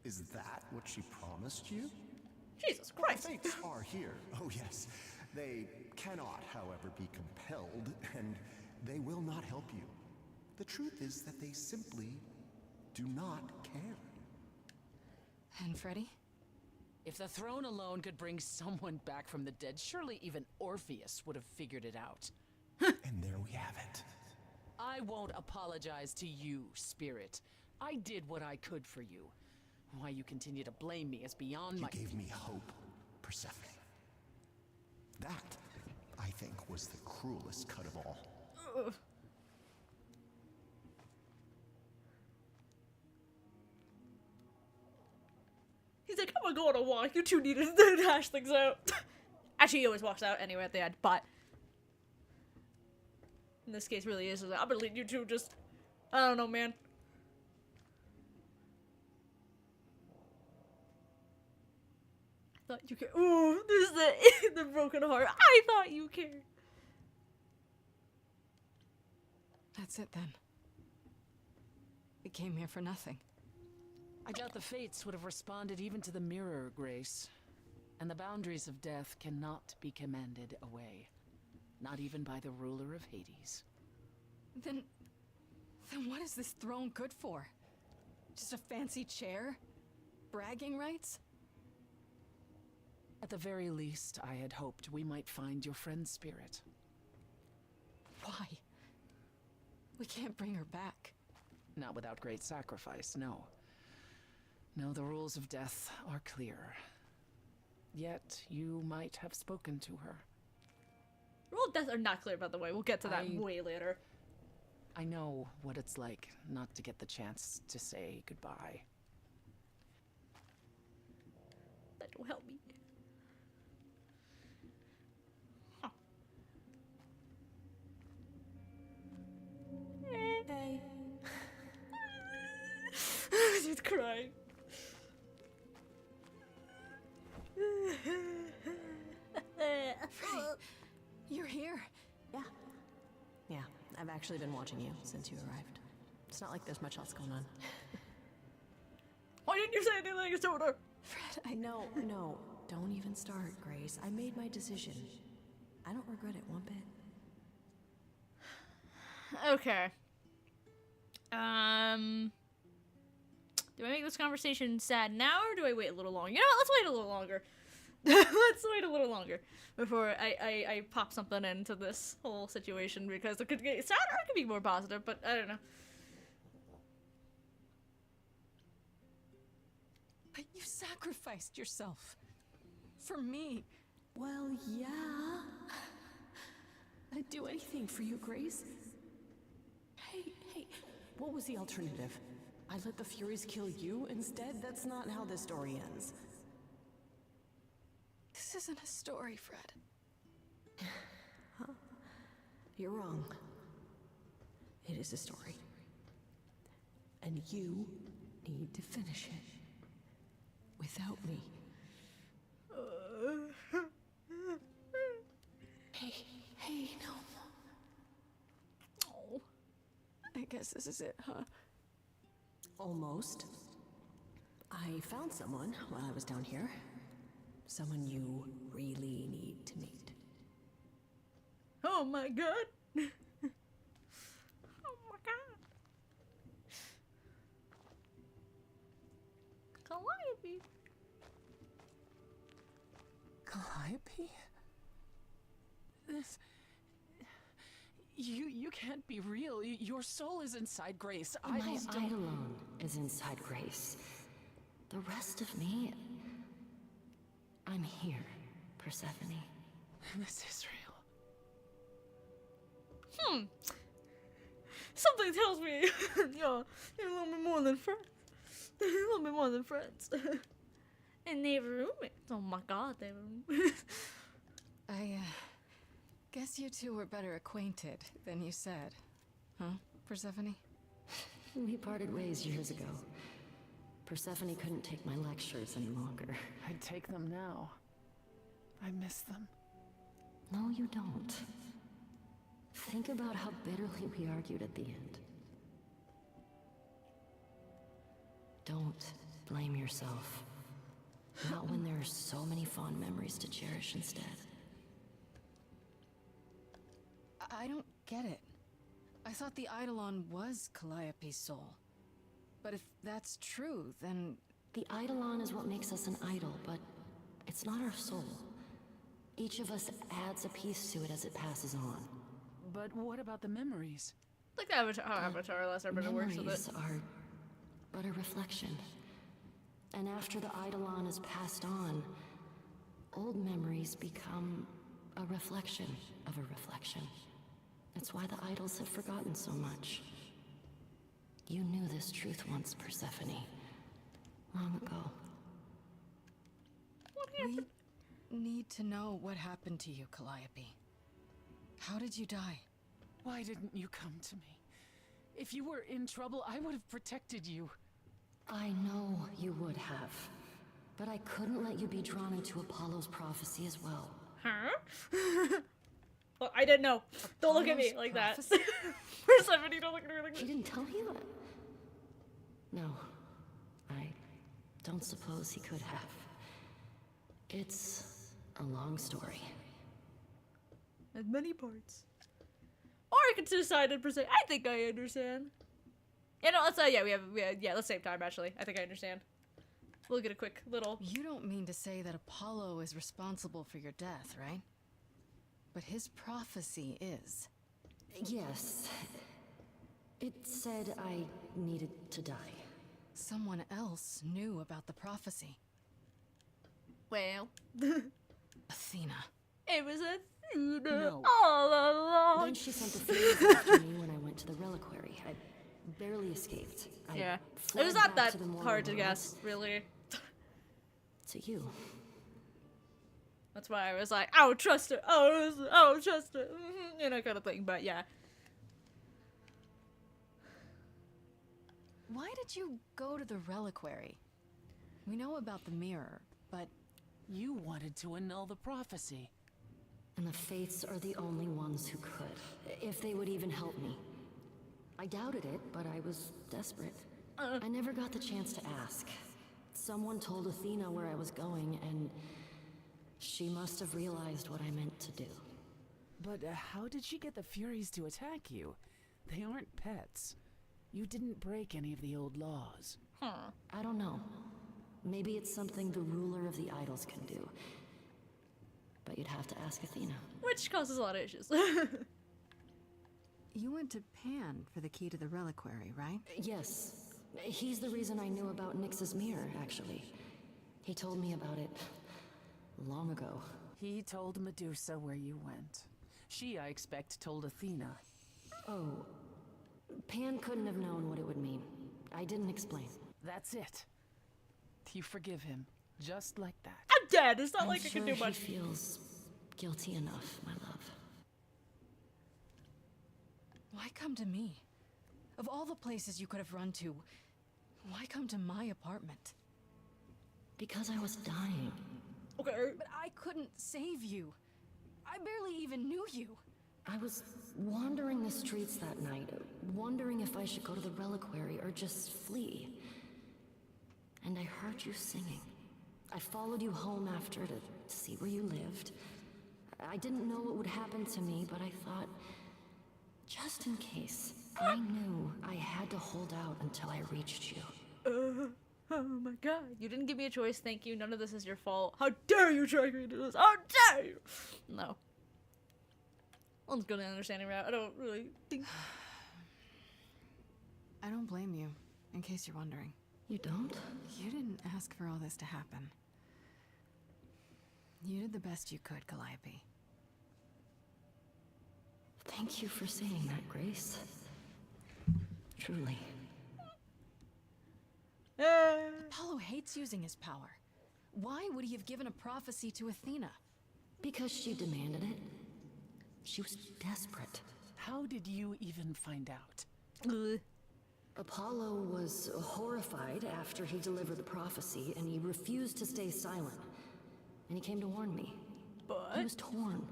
Is that what she promised you? Jesus The Christ. fates are here. Oh, yes. They cannot, however, be compelled, and they will not help you. The truth is that they simply do not care. And Freddy? If the throne alone could bring someone back from the dead, surely even Orpheus would have figured it out. And there we have it. I won't apologize to you, Spirit. I did what I could for you. Why you continue to blame me is beyond You my— gave me hope, Persephone. That, I think, was the cruelest cut of all. Ugh. He's like, I'm gonna go on a walk. You two need to hash things out. Actually, he always walks out anyway at the end, but in this case, really is. I'm gonna lead you two just, I don't know, man. I thought you cared. Ooh, this is the broken heart. I thought you cared. That's it then. We came here for nothing. I doubt the fates would have responded even to the mirror, Grace. And the boundaries of death cannot be commanded away. Not even by the ruler of Hades. Then what is this throne good for? Just a fancy chair? Bragging rights? At the very least, I had hoped we might find your friend's spirit. Why? We can't bring her back. Not without great sacrifice, no. No, the rules of death are clear. Yet, you might have spoken to her. Rules of death are not clear, by the way. We'll get to that way later. I know what it's like not to get the chance to say goodbye. That will help me. Huh. Hey. She's crying. Freddie, you're here. Yeah, I've actually been watching you since you arrived. It's not like there's much else going on. Why didn't you say anything to her? Fred, No, don't even start, Grace. I made my decision. I don't regret it one bit. Okay. Do I make this conversation sad now, or do I wait a little longer? You know what? Let's wait a little longer. Let's wait a little longer before I pop something into this whole situation, because it could get sad or it could be more positive, but I don't know. But you sacrificed yourself. For me. Well, yeah. I'd do anything for you, Grace. Hey, what was the alternative? I let the Furies kill you instead? That's not how this story ends. This isn't a story, Fred. Huh? You're wrong. It is a story. And you need to finish it. Without me. Hey, no. Oh. I guess this is it, huh? Almost. I found someone while I was down here. Someone you really need to meet. Oh my god. Oh my god. Calliope. Calliope? This... You can't be real. Your soul is inside Grace. My Eidolon is inside Grace. The rest of me... I'm here, Persephone. This is real. Something tells me you're a little bit more than friends. A little bit more than friends. And they were roommates. Oh my god, they were roommates. I, guess you two were better acquainted than you said. Huh, Persephone? We parted ways years ago. Persephone couldn't take my lectures any longer. I'd take them now. I miss them. No, you don't. Think about how bitterly we argued at the end. Don't blame yourself. Not when there are so many fond memories to cherish instead. I don't get it. I thought the Eidolon was Calliope's soul. But if that's true, then... The Eidolon is what makes us an idol, but it's not our soul. Each of us adds a piece to it as it passes on. But what about the memories? Like the Avatar, how Avatar last Airbender works with Memories it. are but a reflection. And after the Eidolon is passed on, old memories become a reflection of a reflection. That's why the idols have forgotten so much. You knew this truth once, Persephone. Long ago. We need to know what happened to you, Calliope. How did you die? Why didn't you come to me? If you were in trouble, I would have protected you. I know you would have. But I couldn't let you be drawn into Apollo's prophecy as well. Huh? Well, I didn't know. Don't look at me Apollo's like that. prophecy? Persephone, don't look at me like He that. didn't tell you? No. I don't suppose he could have. It's a long story. There's many parts. Or I could decide and say, I think I understand. Yeah, no, let's let's save time actually. I think I understand. We'll get a quick little. You don't mean to say that Apollo is responsible for your death, right? But his prophecy is. Yes. It said I needed to die. Someone else knew about the prophecy. Well, Athena. it was Athena No. all along. Then she sent the Phoenix after me when I went to the reliquary. I barely escaped. I Yeah, it fled was not back that to the mortal hard to world. guess, really. To you. That's why I was like, oh, trust her. Oh, trust her. You know, kind of thing. But yeah. Why did you go to the reliquary? We know about the mirror, but You wanted to annul the prophecy. And the Fates are the only ones who could. If they would even help me. I doubted it, but I was desperate. I never got the chance to ask. Someone told Athena where I was going, and she must have realized what I meant to do. But how did she get the Furies to attack you? They aren't pets. You didn't break any of the old laws. Huh. I don't know. Maybe it's something the ruler of the idols can do. But you'd have to ask Athena. Which causes a lot of issues. you went to Pan for the key to the reliquary, right? Yes. He's the reason I knew about Nyx's mirror, actually. He told me about it long ago. He told Medusa where you went. She, I expect, told Athena. Oh. Pan couldn't have known what it would mean. I didn't explain. That's it. You forgive him, just like that. I'm dead. It's not I'm like I sure can do much. he feels guilty enough, my love. Why come to me? Of all the places you could have run to, why come to my apartment? Because I was dying. Okay. But I couldn't save you. I barely even knew you. I was wandering the streets that night, wondering if I should go to the reliquary or just flee. And I heard you singing. I followed you home after to see where you lived. I didn't know what would happen to me, but I thought, just in case, I knew I had to hold out until I reached you. Oh my god. You didn't give me a choice, thank you. None of this is your fault. How dare you drag me into this? How dare you? No. Let's go down the understanding route. I don't really think. I don't blame you, in case you're wondering. You don't? You didn't ask for all this to happen. You did the best you could, Calliope. Thank you for saying that, Grace. Truly. Apollo hates using his power. Why would he have given a prophecy to Athena? Because she demanded it. She was desperate. How did you even find out? Apollo was horrified after he delivered the prophecy, and he refused to stay silent. And he came to warn me. But He was torn.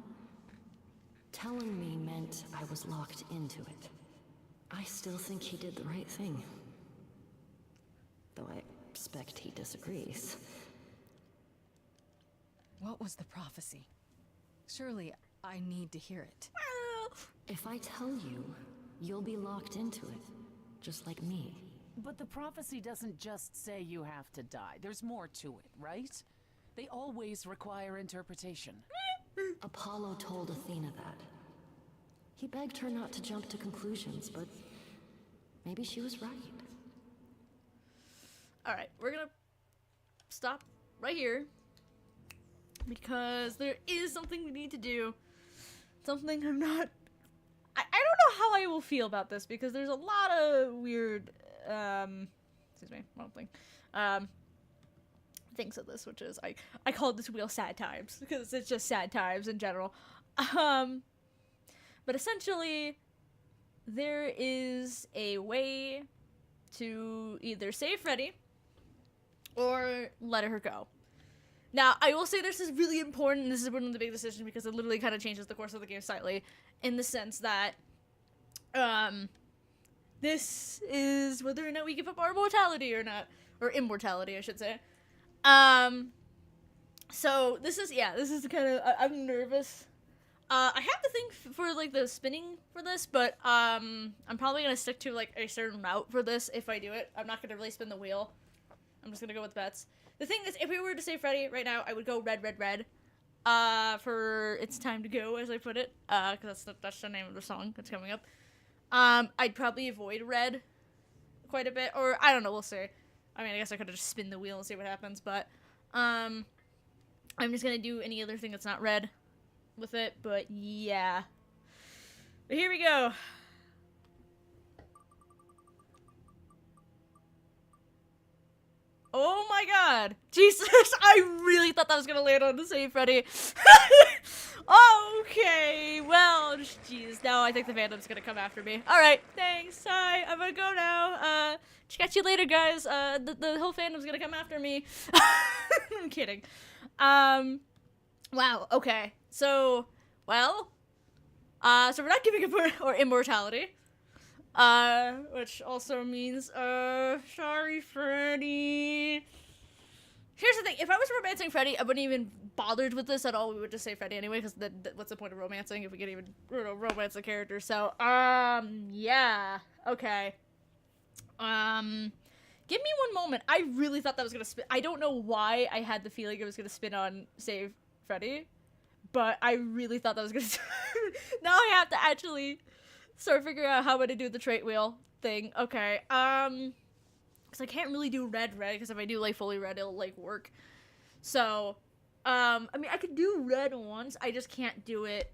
Telling me meant I was locked into it. I still think he did the right thing. Though I expect he disagrees. What was the prophecy? Surely I need to hear it. If I tell you, you'll be locked into it. Just like me. But the prophecy doesn't just say you have to die. There's more to it, right? They always require interpretation. Apollo told Athena that. He begged her not to jump to conclusions, but maybe she was right. Alright, we're gonna stop right here. Because there is something we need to do. Something I'm not... I don't know how I will feel about this, because there's a lot of weird, excuse me, wrong thing. Things of this, which is, I called this wheel sad times, because it's just sad times in general. But essentially, there is a way to either save Freddy, or let her go. Now, I will say this is really important, and this is one of the big decisions, because it literally kind of changes the course of the game slightly, in the sense that, this is whether or not we give up our mortality or not, or immortality, I should say. So, this is kind of, I'm nervous. I have to think for, like, the spinning for this, but, I'm probably gonna stick to, like, a certain route for this if I do it. I'm not gonna really spin the wheel. I'm just gonna go with bets. The thing is, if we were to save Freddy right now, I would go red, red, red. For It's Time to Go, as I put it. Because that's the name of the song that's coming up. I'd probably avoid red quite a bit. Or, I don't know, we'll see. I mean, I guess I could have just spin the wheel and see what happens. But, I'm just gonna do any other thing that's not red with it. But, yeah. But here we go. Oh my god! Jesus, I really thought that was gonna land on the save Freddy. Okay, well, jeez, now I think the fandom's gonna come after me. Alright, thanks, hi, I'm gonna go now. Catch you later, guys. The whole fandom's gonna come after me. I'm kidding. Wow, okay. So, well, so we're not giving up our immortality. Which also means, sorry, Freddy. Here's the thing, if I was romancing Freddy, I wouldn't even bothered with this at all. We would just say Freddy anyway, because what's the point of romancing if we can't even, romance the character? So, yeah. Okay. Give me one moment. I really thought that was gonna spin. I don't know why I had the feeling it was gonna spin on Save Freddy, but I really thought that was gonna now I have to actually start figuring out how I'm gonna do the trait wheel thing. Okay, because I can't really do red, because if I do, like, fully red, it'll, like, work. So, I mean, I could do red once, I just can't do it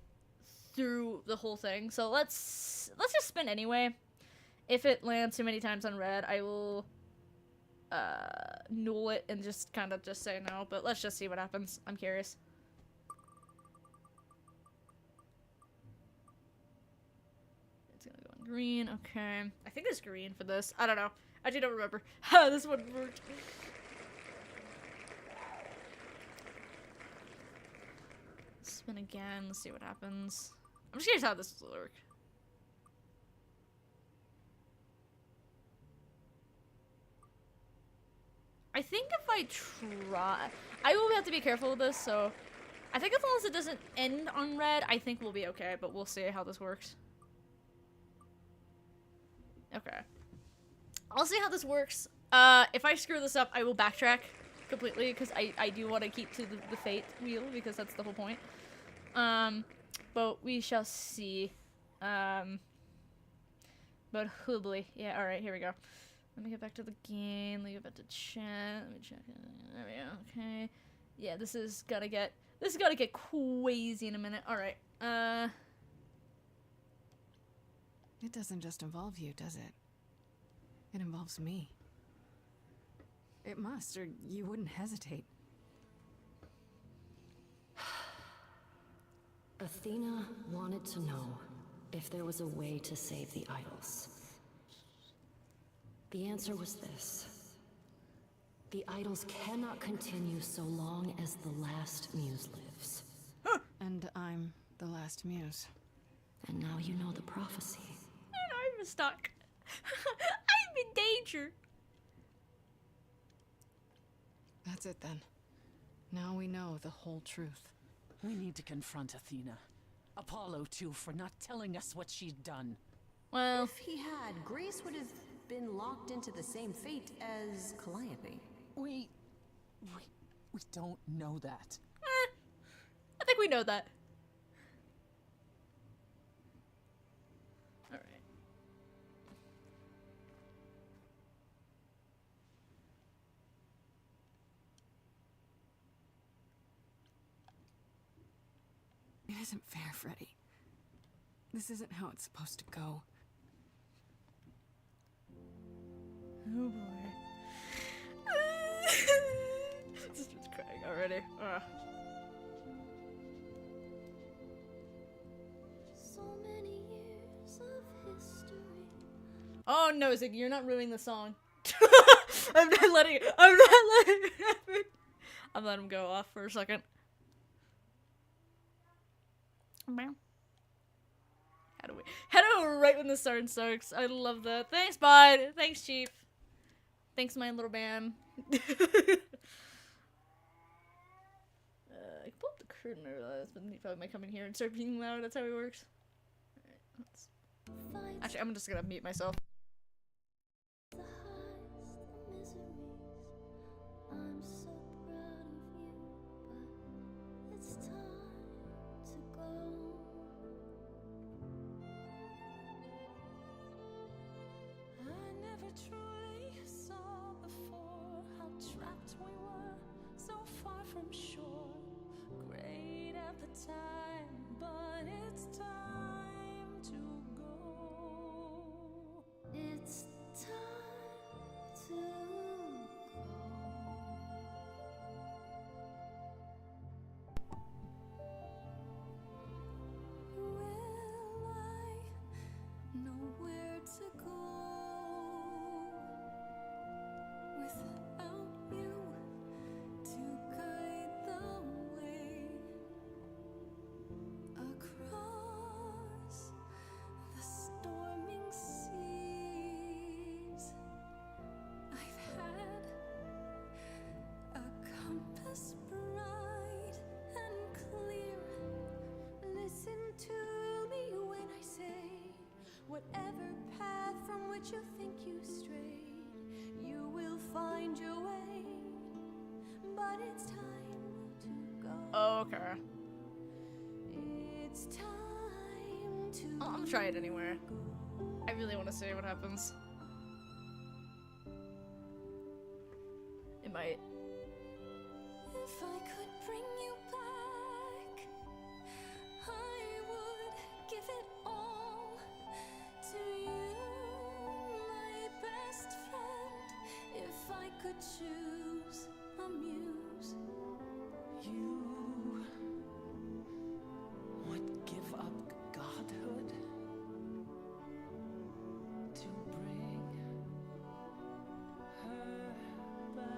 through the whole thing. So let's just spin anyway. If it lands too many times on red, I will, null it and just kind of just say no, but let's just see what happens. I'm curious. It's gonna go on green, okay. I think it's green for this. I don't know. I actually don't remember how this one worked. Spin again, let's see what happens. I'm just curious how this will work. I think if I try, I will have to be careful with this, so I think as long as it doesn't end on red, I think we'll be okay, but we'll see how this works. Okay. I'll see how this works. If I screw this up, I will backtrack completely, because I do want to keep to the fate wheel, because that's the whole point. But we shall see. But hoobly. Yeah, alright, here we go. Let me get back to the game. Let me get back to chat. Let me check it. There we go. Okay. Yeah, this is gonna get crazy in a minute. Alright. It doesn't just involve you, does it? It involves me. It must, or you wouldn't hesitate. Athena wanted to know if there was a way to save the idols. The answer was this. The idols cannot continue so long as the last muse lives. And I'm the last muse. And now you know the prophecy. And I'm stuck. I'm in danger. That's it then. Now we know the whole truth. We need to confront Athena. Apollo, too, for not telling us what she'd done. Well, If he had, Grace would have been locked into the same fate as Calliope. We don't know that. I think we know that. isn't fair, Freddy. This isn't how it's supposed to go. Oh boy. Just crying already. So many years of history. Oh no, Ziggy, you're not ruining the song. I'm not letting it happen. I'm letting him go off for a second. How do we right when the sun starts? I love that. Thanks, bud. Thanks, Chief. Thanks, my little bam. I can pull up the curtain over that, but he probably might come in here and start being loud. That's how it works. Alright, actually, I'm just gonna mute myself. The highs, the miseries. I'm so proud of you, but it's time to go. I never truly saw before how trapped we were, so far from shore. Great at the time, but it's time to go. It's time to go. Will I know where to go without you to guide the way across the storming seas? I've had a compass bright and clear. Listen to me when I say, whatever path from which you think you strayed, you will find your way. But it's time to go. Okay. It's time to I'm gonna try it anywhere. I really want to see what happens. It might. If I could bring you back, I would give it all to you, my best friend. If I could choose a muse, You would give up godhood to bring her back.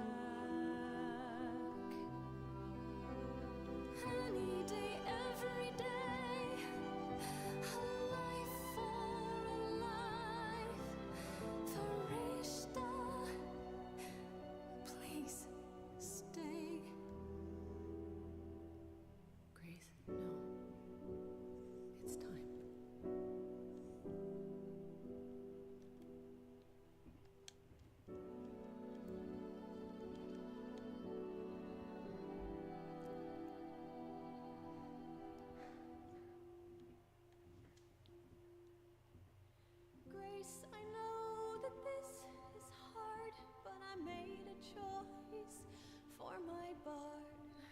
any day, every day, a life for a life, Farishta, please stay. Grace, no. It's time. Grace, I know that this is hard, but I made a choice for my bard.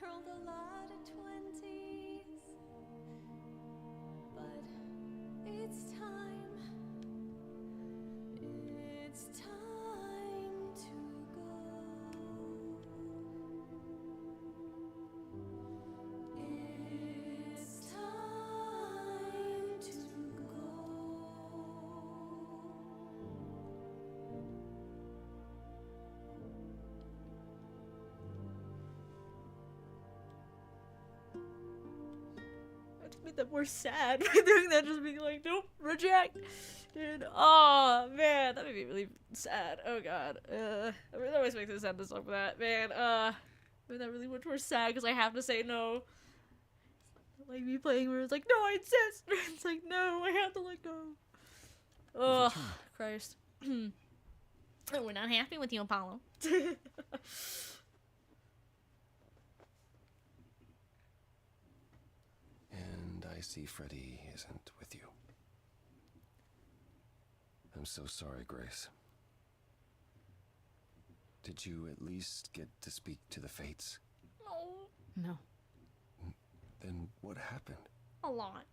Hurled a lot of 20s, but it's time. It's time to go. It's time to go. That just made that more sad. Doing that, just being like, nope, reject. Dude, oh man, that made me really sad. Oh god. That always makes me sad to talk about that. Man, made that really much more sad because I have to say no. Like me playing where it's like, no, I insist. It's like, no, I have to let go. Oh, Christ. We're not happy with you, Apollo. And I see Freddy isn't with you. I'm so sorry, Grace. Did you at least get to speak to the Fates? No. No. Then what happened? A lot.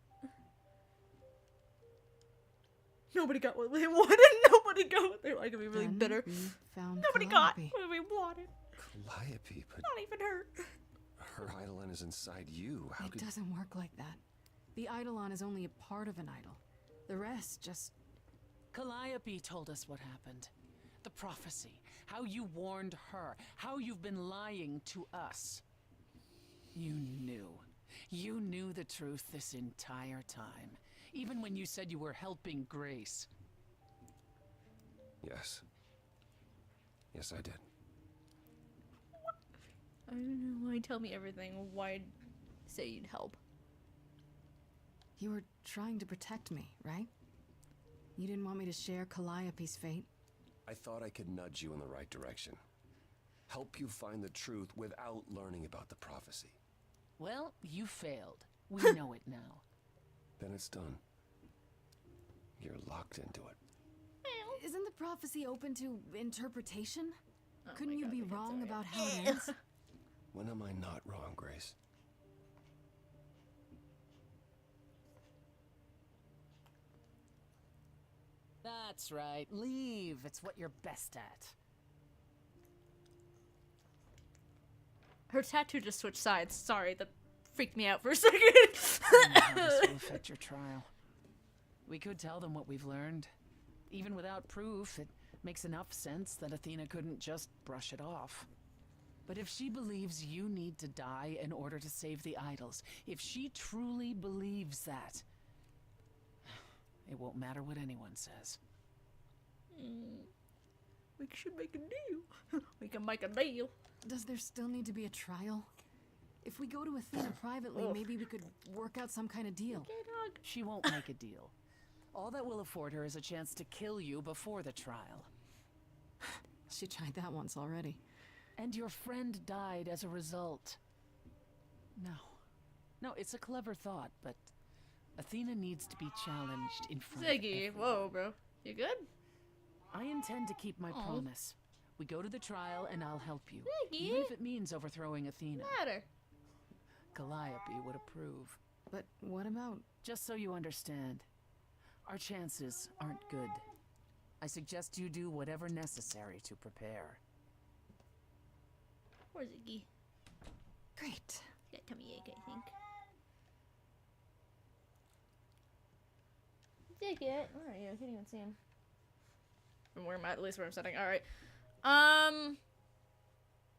Nobody got what they wanted. Nobody got what they wanted. I could be really Then bitter. we found Nobody got Calliope. what we wanted. Calliope, but Not even her. her Eidolon is inside you. How It could... doesn't work like that. The Eidolon is only a part of an idol. The rest just... Calliope told us what happened. The prophecy. How you warned her. How you've been lying to us. You knew. You knew the truth this entire time. Even when you said you were helping Grace. Yes. Yes, I did. I don't know why. Tell me everything. Why say you'd help? You were trying to protect me, right? You didn't want me to share Calliope's fate? I thought I could nudge you in the right direction. Help you find the truth without learning about the prophecy. Well, you failed. We know it now. Then it's done. You're locked into it. Isn't the prophecy open to interpretation? Oh Couldn't my you God, be okay, wrong sorry. about how it ends? When am I not wrong, Grace? That's right. Leave. It's what you're best at. Her tattoo just switched sides. Sorry, that freaked me out for a second. I know how this will affect your trial. We could tell them what we've learned. Even without proof, it makes enough sense that Athena couldn't just brush it off. But if she believes you need to die in order to save the idols, if she truly believes that, it won't matter what anyone says. We should make a deal. We can make a deal. Does there still need to be a trial? If we go to Athena privately, maybe we could work out some kind of deal. Okay, dog. She won't make a deal. All that will afford her is a chance to kill you before the trial. She tried that once already. And your friend died as a result. No, it's a clever thought, but Athena needs to be challenged in front of Ziggy, everyone. whoa, bro. You good? I intend to keep my Aw. promise. We go to the trial and I'll help you. Ziggy. Even if it means overthrowing Athena. Matter. Calliope would approve. But what about... Just so you understand, our chances aren't good. I suggest you do whatever necessary to prepare. Where's Ziggy? Great. Got tummy ache, I think. Ziggy, where are you? I can't even see him. From where I'm at least where I'm sitting. Alright.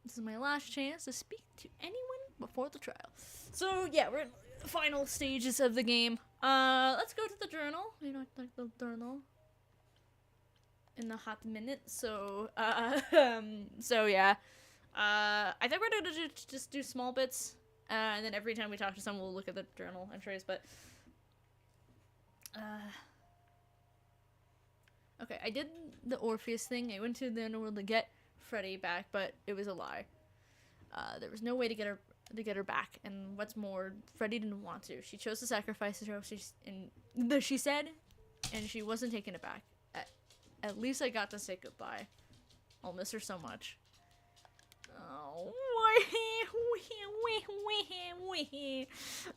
This is my last chance to speak to anyone before the trial. So, yeah, we're in the final stages of the game. Let's go to the journal. You know, like the journal. In a hot minute. So, so yeah. I think we're gonna just do small bits. And then every time we talk to someone, we'll look at the journal entries, but... Okay, I did the Orpheus thing. I went to the underworld to get Freddy back, but it was a lie. There was no way to get her back, and what's more, Freddy didn't want to. She chose to sacrifice herself. She said, and she wasn't taking it back. At least I got to say goodbye. I'll miss her so much. Oh,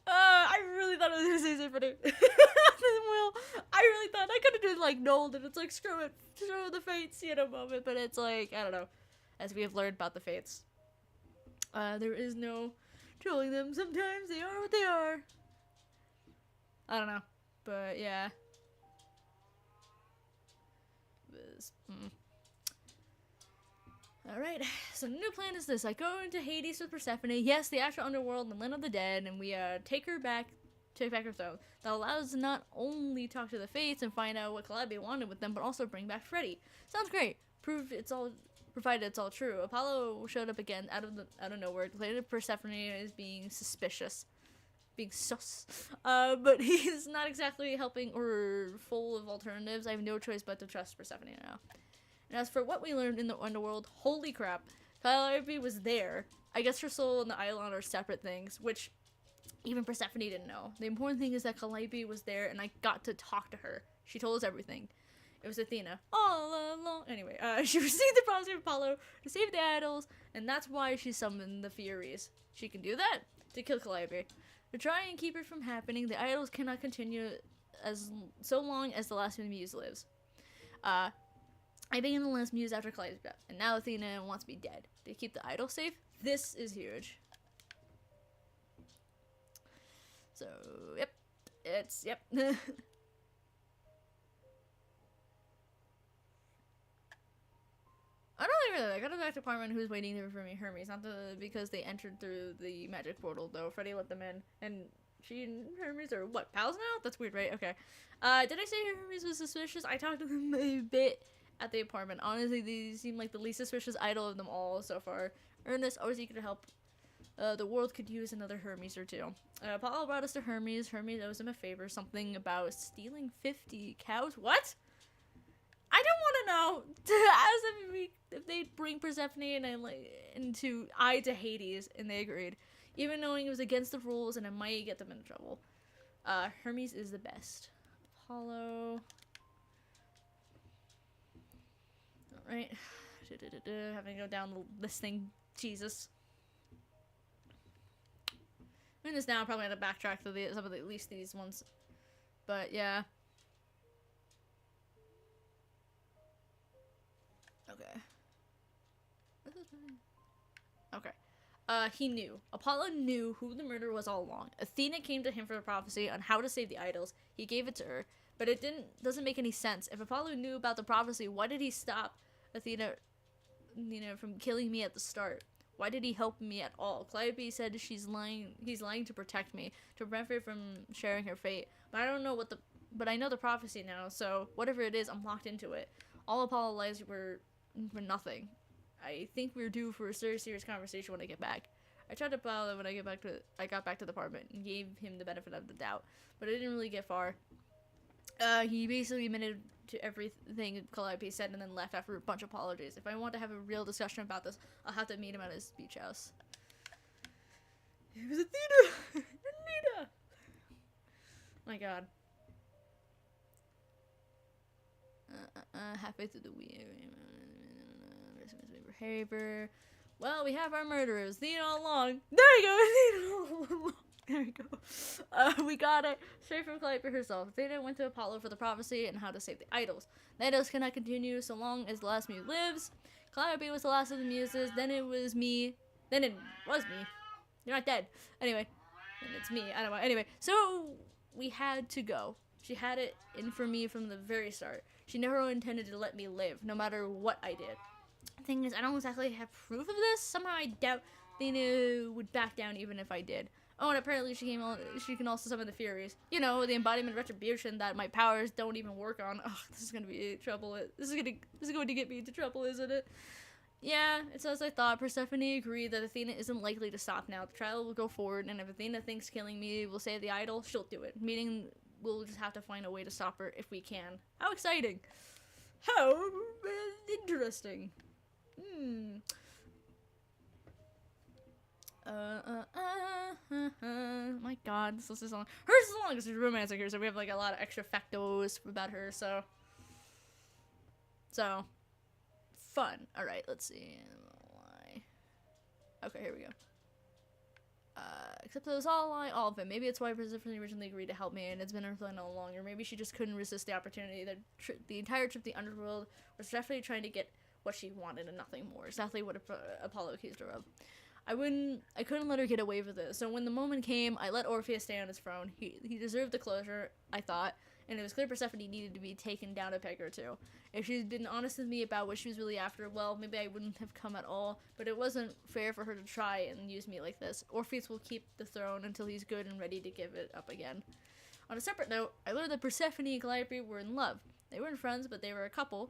I really thought I was gonna say something. Well, I really thought I could have done like Nolan. It's like screw it, throw the fates in a moment. But it's like I don't know. As we have learned about the fates, there is no trolling them. Sometimes they are what they are. I don't know, but yeah. Alright, so the new plan is this. I go into Hades with Persephone, yes, the actual underworld and land of the dead, and we take back her throne. That allows us to not only talk to the Fates and find out what Calliope wanted with them, but also bring back Freddy. Sounds great. Provided it's all true. Apollo showed up again out of nowhere, declared Persephone as being suspicious. Being sus. But he's not exactly helping or full of alternatives. I have no choice but to trust Persephone now. And as for what we learned in the underworld, holy crap, Calliope was there. I guess her soul and the Eidolon are separate things, which even Persephone didn't know. The important thing is that Calliope was there and I got to talk to her. She told us everything. It was Athena. All along. Anyway, she received the prophecy of Apollo to save the idols, and that's why she summoned the Furies. She can do that to kill Calliope. To try and keep it from happening, the idols cannot continue so long as the last muse lives. I began the last muse after Clyde's death, and now Athena wants me dead. To keep the idol safe, this is huge. So, yep. Yep. I don't think really. I got a back department who's waiting for me, Hermes. Not because they entered through the magic portal, though. Freddy let them in, and she and Hermes are what, pals now? That's weird, right? Okay. Did I say Hermes was suspicious? I talked to them a bit at the apartment. Honestly, they seem like the least suspicious idol of them all so far. Ernest, always eager to help. The world could use another Hermes or two. Apollo brought us to Hermes. Hermes owes him a favor. Something about stealing 50 cows. What? I don't want to know. Ask if they'd bring Persephone and to Hades, and they agreed, even knowing it was against the rules and it might get them in trouble. Hermes is the best. Apollo. All right. Having to go down this thing. Jesus. I'm doing this now. I'm probably gonna backtrack to some of at least these ones, but yeah. Okay. Okay. He knew. Apollo knew who the murderer was all along. Athena came to him for the prophecy on how to save the idols. He gave it to her, but it doesn't make any sense. If Apollo knew about the prophecy, why did he stop Athena, from killing me at the start? Why did he help me at all? Calliope said he's lying to protect me, to prevent her from sharing her fate. But I don't know but I know the prophecy now, so whatever it is, I'm locked into it. All Apollo lies were for nothing. I think we're due for a serious conversation when I get back. I tried to Apollo when I got back to the apartment and gave him the benefit of the doubt, but it didn't really get far. He basically admitted to everything Calliope said and then left after a bunch of apologies. If I want to have a real discussion about this, I'll have to meet him at his beach house. It was Athena! Athena! My god. Halfway through the week. Behavior. Well, we have our murderers. Athena all along. There you go! Athena all along. There we go. We got it. Straight from Calliope herself. Athena went to Apollo for the prophecy and how to save the idols. The idols cannot continue so long as the last muse lives. Calliope was the last of the muses. Then it was me. Then it was me. You're not dead. Anyway. And it's me. I don't know. Anyway. So, we had to go. She had it in for me from the very start. She never intended to let me live, no matter what I did. The thing is, I don't exactly have proof of this. Somehow I doubt Athena would back down even if I did. Oh, and apparently she can also summon the Furies. You know, the embodiment of retribution that my powers don't even work on. Oh, this is gonna be trouble. This is going to get me into trouble, isn't it? Yeah, it's as I thought. Persephone agreed that Athena isn't likely to stop now. The trial will go forward, and if Athena thinks killing me will save the idol, she'll do it. Meaning, we'll just have to find a way to stop her if we can. How exciting! How interesting. My god, this is long. Hers is long because she's romantic here, so we have like a lot of extra factos about her, so fun. Alright, let's see. Why? Okay, here we go. Except it was all a lie, all of it. Maybe it's why Persephone originally agreed to help me, and it's been her plan all along. Or maybe she just couldn't resist the opportunity. The entire trip to the underworld was definitely trying to get what she wanted and nothing more. Exactly what Apollo accused her of. I couldn't let her get away with it. So when the moment came, I let Orpheus stay on his throne. He deserved the closure, I thought, and it was clear Persephone needed to be taken down a peg or two. If she'd been honest with me about what she was really after, well, maybe I wouldn't have come at all, but it wasn't fair for her to try and use me like this. Orpheus will keep the throne until he's good and ready to give it up again. On a separate note, I learned that Persephone and Calliope were in love. They weren't friends, but they were a couple.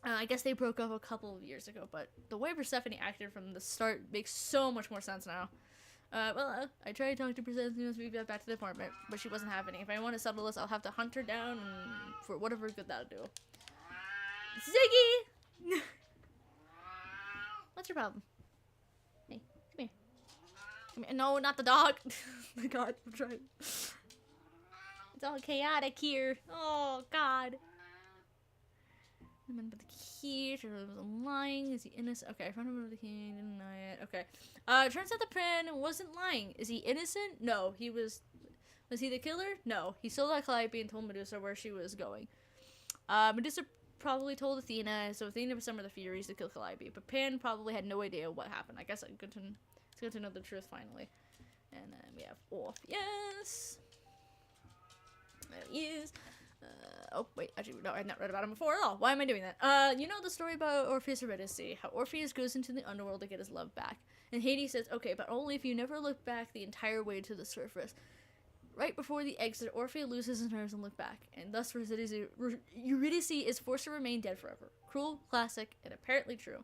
I guess they broke up a couple of years ago, but the way Persephone acted from the start makes so much more sense now. I tried to talk to Persephone as we got back to the apartment, but she wasn't happening. If I want to settle this, I'll have to hunt her down for whatever good that'll do. Ziggy! What's your problem? Hey, come here. Come here. No, not the dog. My god, I'm trying. It's all chaotic here. Oh, god. Remember the key. Turtle was lying. Is he innocent? Okay, I found him with the key. Didn't deny it. Okay. Turns out the Pran wasn't lying. Is he innocent? No, he was. Was he the killer? No, he sold out Calliope and told Medusa where she was going. Medusa probably told Athena, so Athena summoned the Furies to kill Calliope, but Pan probably had no idea what happened. I guess it's good to know the truth finally. And then we have Orpheus. There he is. Oh, wait, actually, no, I've not read about him before at all. Why am I doing that? You know the story about Orpheus Eurydice, how Orpheus goes into the underworld to get his love back. And Hades says, okay, but only if you never look back the entire way to the surface. Right before the exit, Orpheus loses his nerves and look back, and thus Eurydice is forced to remain dead forever. Cruel, classic, and apparently true.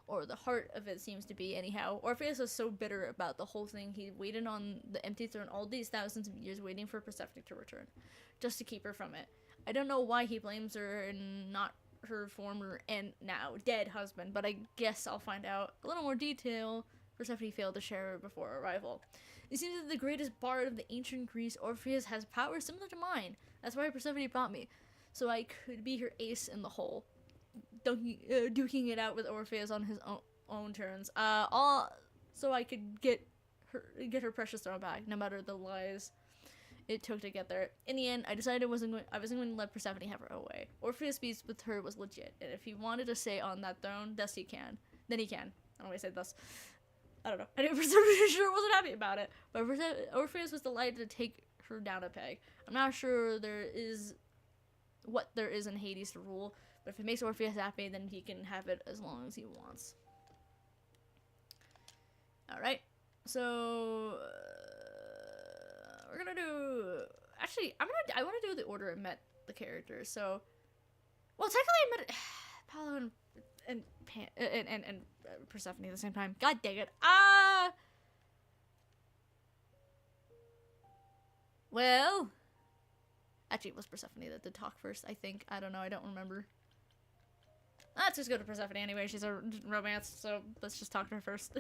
Or the heart of it seems to be, anyhow. Orpheus was so bitter about the whole thing, he waited on the empty throne all these thousands of years waiting for Persephone to return, just to keep her from it. I don't know why he blames her and not her former and now dead husband, but I guess I'll find out a little more detail. Persephone failed to share her before arrival. It seems that the greatest bard of the ancient Greece, Orpheus, has powers similar to mine. That's why Persephone brought me, so I could be her ace in the hole, duking it out with Orpheus on his own terms. All so I could get her precious throne back, no matter the lies it took to get there. In the end, I decided I wasn't going to let Persephone have her own way. Orpheus' beast with her was legit, and if he wanted to stay on that throne, thus he can. Then he can. I don't know why I said thus. I don't know. I Persephone sure wasn't happy about it, but Orpheus was delighted to take her down a peg. I'm not sure what there is in Hades to rule, but if it makes Orpheus happy, then he can have it as long as he wants. All right. So we're gonna do. Actually, I want to do the order I met the characters. So, well, technically I met Paolo and Persephone at the same time. God dang it. Well, actually, it was Persephone that did talk first, I think. I don't know. I don't remember. Let's just go to Persephone anyway. She's a romance, so let's just talk to her first.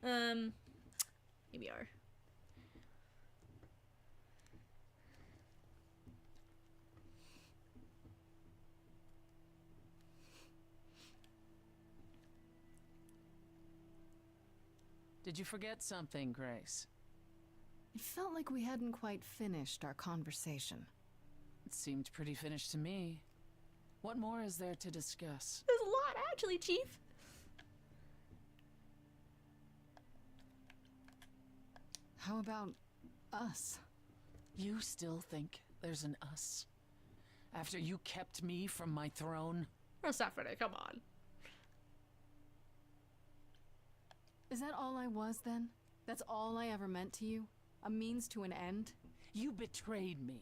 Here we are. Did you forget something, Grace? It felt like we hadn't quite finished our conversation. It seemed pretty finished to me. What more is there to discuss? There's a lot, actually, Chief. How about us? You still think there's an us? After you kept me from my throne? Persephone, come on. Is that all I was then? That's all I ever meant to you? A means to an end? You betrayed me.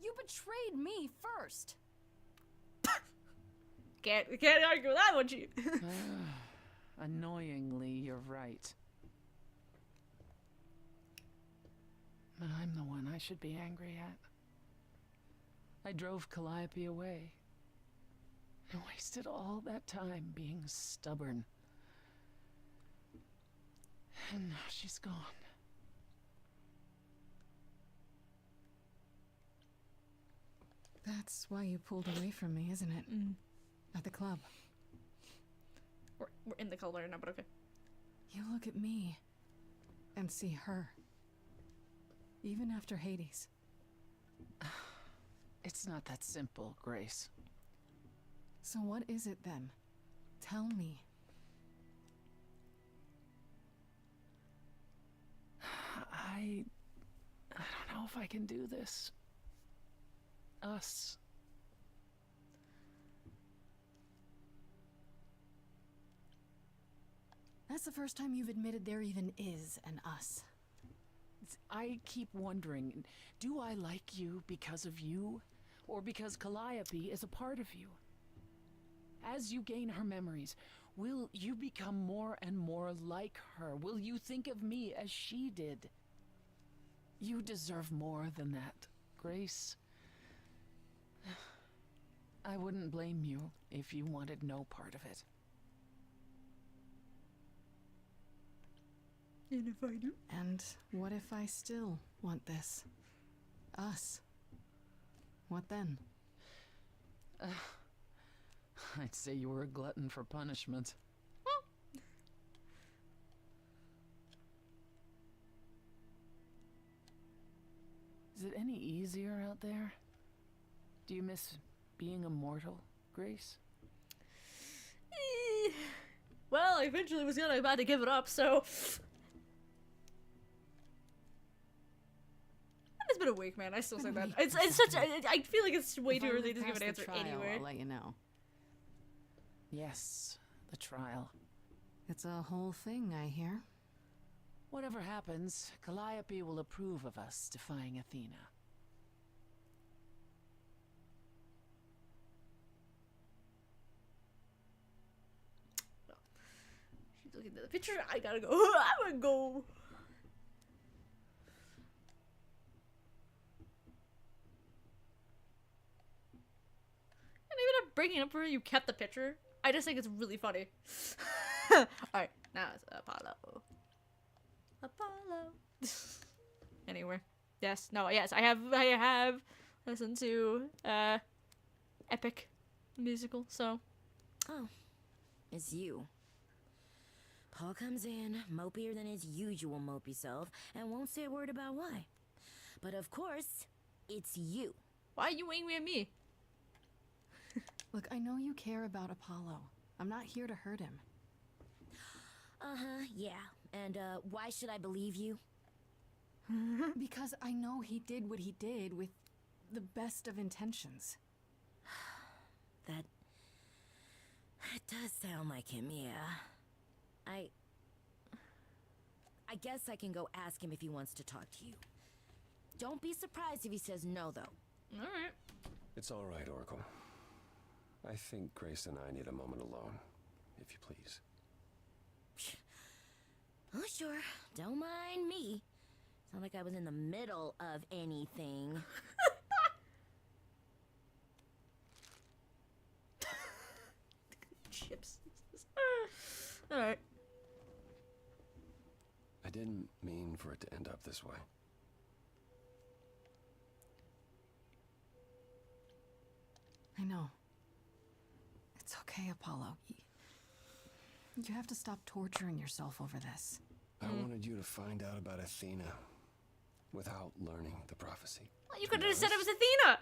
You betrayed me first! Can't argue with that one, Chief. Annoyingly, you're right. But I'm the one I should be angry at. I drove Calliope away. I wasted all that time being stubborn. And now she's gone. That's why you pulled away from me, isn't it? At the club. We're in the color now, but okay. You look at me and see her. Even after Hades. It's not that simple, Grace. So what is it then? Tell me. I don't know if I can do this. Us. That's the first time you've admitted there even is an us. I keep wondering, do I like you because of you? Or because Calliope is a part of you? As you gain her memories, will you become more and more like her? Will you think of me as she did? You deserve more than that, Grace. I wouldn't blame you if you wanted no part of it. And if I do? And what if I still want this? Us? What then? I'd say you were a glutton for punishment. Is it any easier out there? Do you miss being immortal, Grace? Well, I eventually was about to give it up, so... It's been a week, man. I still say that. It's such a... I feel like it's way too early to give an answer anyway. I'll let you know. Yes, the trial. It's a whole thing, I hear. Whatever happens, Calliope will approve of us defying Athena. She's looking at the picture. I gotta go. I'm gonna go. And even I'm bringing up where you kept the picture. I just think it's really funny. Alright, now it's Apollo. Anyway. Yes, no, yes, I have listened to Epic musical, so. Oh, it's you. Paul comes in, mopier than his usual mopey self, and won't say a word about why. But of course, it's you. Why are you angry at me? Look, I know you care about Apollo. I'm not here to hurt him. Uh-huh, yeah. And, why should I believe you? Because I know he did what he did with the best of intentions. That does sound like him, yeah. I guess I can go ask him if he wants to talk to you. Don't be surprised if he says no, though. Alright. It's all right, Oracle. I think Grace and I need a moment alone, if you please. Oh, sure. Don't mind me. It's not like I was in the middle of anything. Chips. Alright. I didn't mean for it to end up this way. I know. It's okay, Apollo. You have to stop torturing yourself over this. I wanted you to find out about Athena without learning the prophecy. Well, you could have said it was Athena!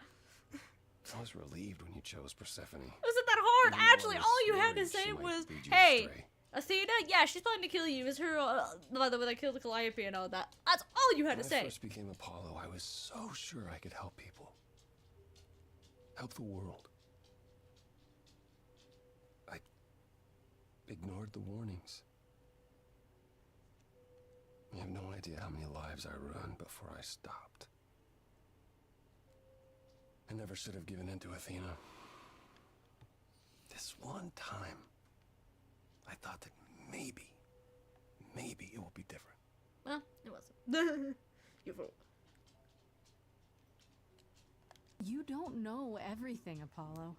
I was relieved when you chose Persephone. Wasn't that hard? Even though I Actually, was all you had to worried say she might was, lead you hey, astray. Athena, yeah, she's planning to kill you. Is her, by the way, they killed Calliope and all that. That's all you had to When say. I first became Apollo, I was so sure I could help people. Help the world. I ignored the warnings. You have no idea how many lives I ruined before I stopped. I never should have given in to Athena. This one time, I thought that maybe it will be different. Well, it wasn't. You fool. You don't know everything, Apollo.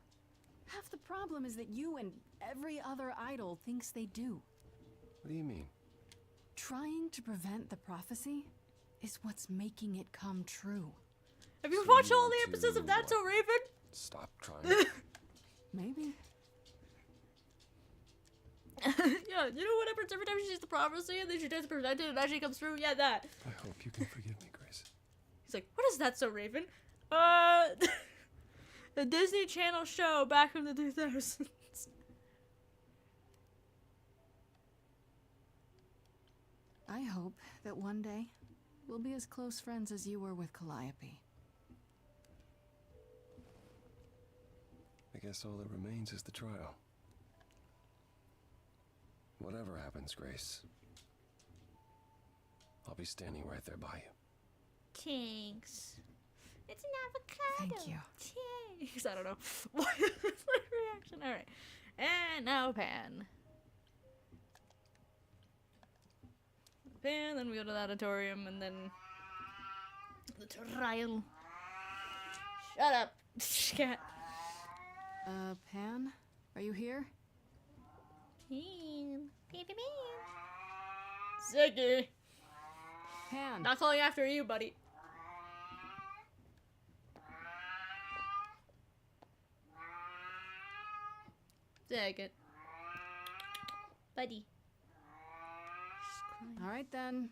Half the problem is that you and every other idol thinks they do. What do you mean? Trying to prevent the prophecy is what's making it come true. Have you So watched you all want the episodes of to, That's So what? Raven? Stop trying. Maybe. Yeah, you know what happens every time she sees the prophecy and then she does prevent it and actually comes through? Yeah, that. I hope you can forgive me, Grace. He's like, what is That So Raven? The Disney Channel show back from the 2000s. I hope that one day we'll be as close friends as you were with Calliope. I guess all that remains is the trial. Whatever happens, Grace, I'll be standing right there by you. Thanks. It's an avocado. Thank you. Thanks. I don't know. What is my reaction? Alright. And now Pan. Pan, then we go to the auditorium, and then the trial. Shut up, cat. Pan? Are you here? Pan. Baby Pan. Ziggy. Pan! Not calling after you, buddy. Dag it. Buddy. All right then.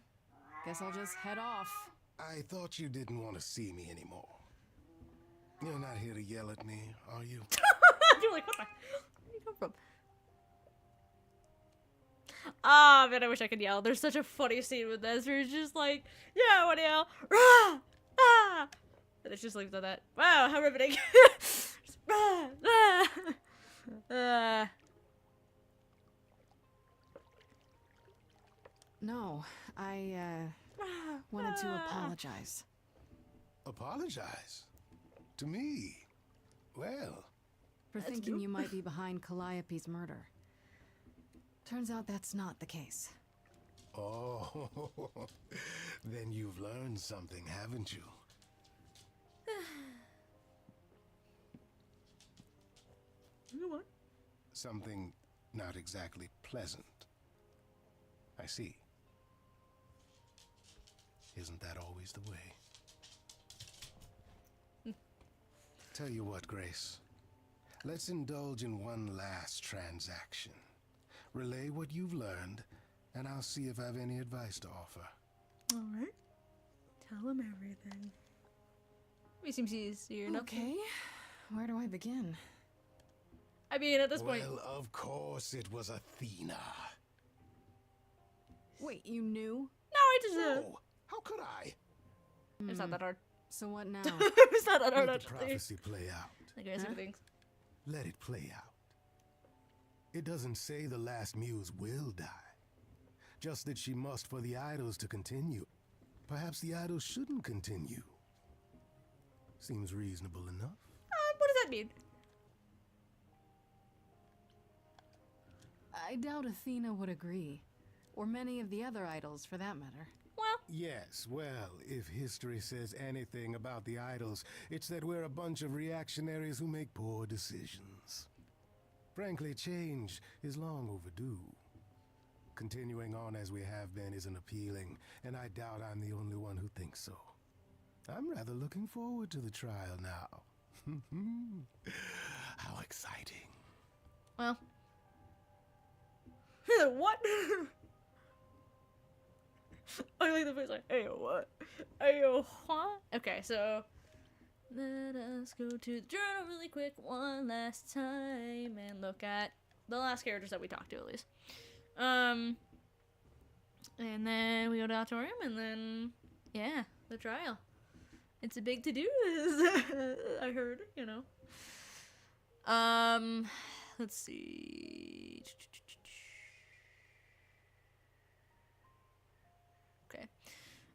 Guess I'll just head off. I thought you didn't want to see me anymore. You're not here to yell at me, are you? You're like, what the? Where did you come from? Ah, man, I wish I could yell. There's such a funny scene with this where it's just like, yeah, I want to yell. Rah! Ah! And it's just like that. Wow, how riveting. Rah! Ah! No, I wanted to apologize. Apologize? To me? Well, For thinking you might be behind Calliope's murder. Turns out that's not the case. oh, then you've learned something, haven't you? You know what? Something not exactly pleasant. I see. Isn't that always the way? Tell you what, Grace. Let's indulge in one last transaction. Relay what you've learned, and I'll see if I have any advice to offer. Alright. Tell him everything. He seems easier enough. Okay, where do I begin? I mean, at this point. Well, of course it was Athena. Wait, you knew? No, I just. No, how could I? It's not that hard. So what now? It's not that hard, Let the actually. prophecy play out. Like, I see things. Let it play out. It doesn't say the last muse will die. Just that she must for the idols to continue. Perhaps the idols shouldn't continue. Seems reasonable enough. What does that mean? I doubt Athena would agree. Or many of the other idols, for that matter. Well, Yes, well, if history says anything about the idols, it's that we're a bunch of reactionaries who make poor decisions. Frankly, change is long overdue. Continuing on as we have been isn't appealing, and I doubt I'm the only one who thinks so. I'm rather looking forward to the trial now. How exciting. well. What? I like the voice like, hey, what? Hey, what? Okay, so let us go to the journal really quick one last time and look at the last characters that we talked to at least. And then we go to the auditorium and then, yeah, the trial. It's a big to-do, I heard, you know. Let's see. Okay.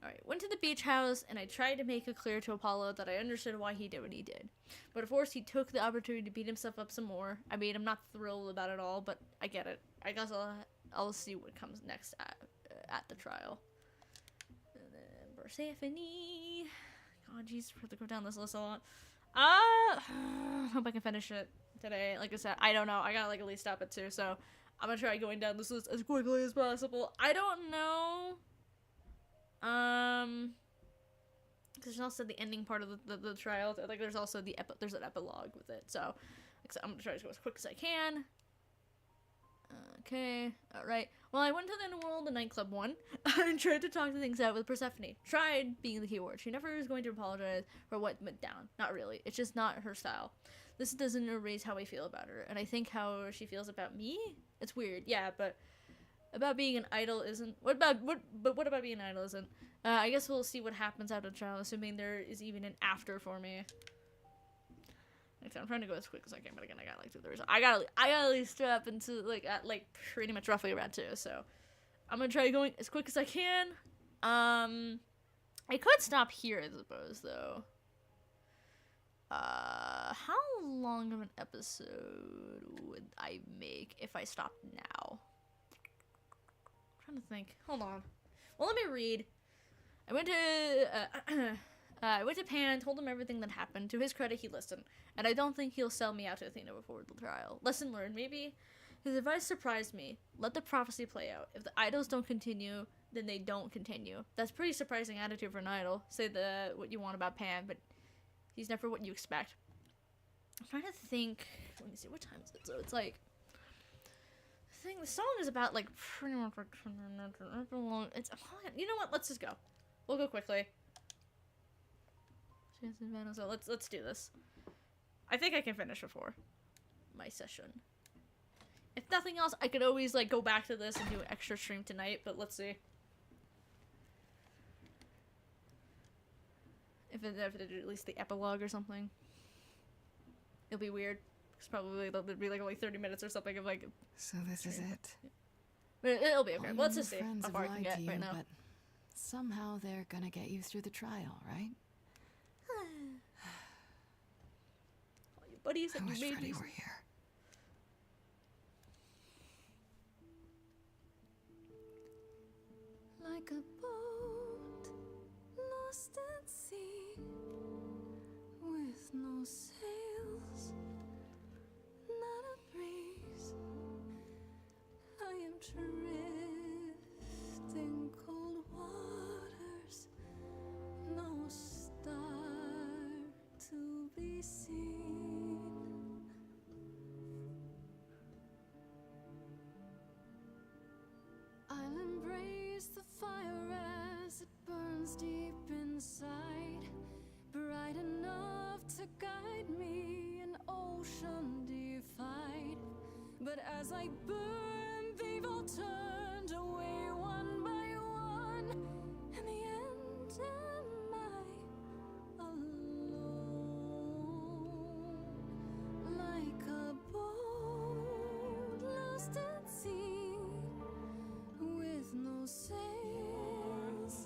Alright, went to the beach house, and I tried to make it clear to Apollo that I understood why he did what he did. But of course, he took the opportunity to beat himself up some more. I mean, I'm not thrilled about it all, but I get it. I guess I'll see what comes next at the trial. And then Persephone. God, jeez, I have to go down this list a lot. Hope I can finish it today. Like I said, I don't know. I gotta at least stop at 2, so I'm gonna try going down this list as quickly as possible. I don't know. Because there's also the ending part of the trial. Like, there's also there's an epilogue with it. So, like I said, I'm gonna try to go as quick as I can. Okay, alright. Well, I went to the Underworld, the nightclub one, and tried to talk things out with Persephone. Tried being the keyword. She never is going to apologize for what went down. Not really. It's just not her style. This doesn't erase how I feel about her. And I think how she feels about me? It's weird. Yeah, but about being an idol isn't... What about being an idol isn't? I guess we'll see what happens out of the trial, assuming there is even an after for me. I'm trying to go as quick as I can, but again, I got like 2/3. I gotta at least step into at pretty much roughly around 2. So I'm gonna try going as quick as I can. I could stop here, I suppose, though. How long of an episode would I make if I stopped now? I'm trying to think. Hold on. Well, let me read. I went to Pan, told him everything that happened. To his credit, he listened. And I don't think he'll sell me out to Athena before the trial. Lesson learned, maybe? His advice surprised me. Let the prophecy play out. If the idols don't continue, then they don't continue. That's pretty surprising attitude for an idol. Say what you want about Pan, but he's never what you expect. I'm trying to think. Let me see, what time is it? So it's like thing. The song is about like pretty much like it's. You know what? Let's just go. We'll go quickly. So let's do this. I think I can finish before my session. If nothing else, I could always like go back to this and do an extra stream tonight. But let's see. If it did at least the epilogue or something. It'll be weird. It's probably there'll be like only 30 minutes or something of like. So this is it. But it'll be okay. All Let's your just see friends how far I have can lied get to you, right now. but somehow they're gonna get you through the trial, right? All your buddies I and wish your Freddy babies. were here. Like a boat lost at sea with no sails, not a breeze. I am drifting cold waters, no star to be seen. I'll embrace the fire as it burns deep inside, bright enough to guide me, an ocean defied. But as I burn, they've all turned away one by one. In the end, am I alone? Like a boat lost at sea, with no sails,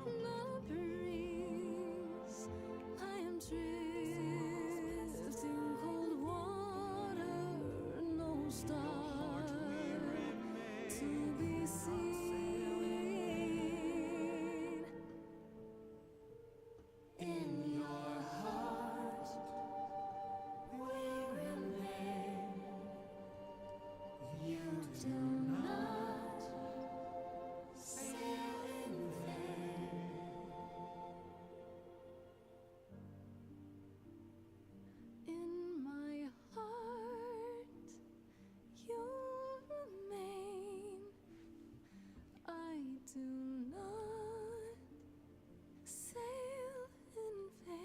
not a breeze. I am drifting cold water, no star to be seen. In your heart, we remain. You do not sail in vain. In my heart, you remain. I do not sail in vain.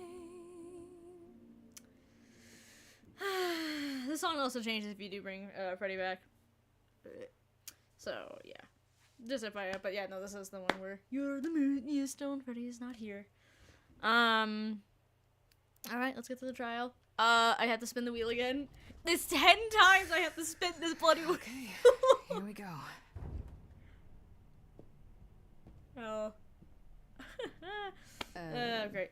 The song also changes if you do bring Freddy back. So yeah, just FYI. But yeah, no, this is the one where you're the moon, you stone. Freddy is not here. All right, let's get to the trial. I have to spin the wheel again. It's 10 times I have to spin this bloody wheel. Okay, here we go. Oh. Great.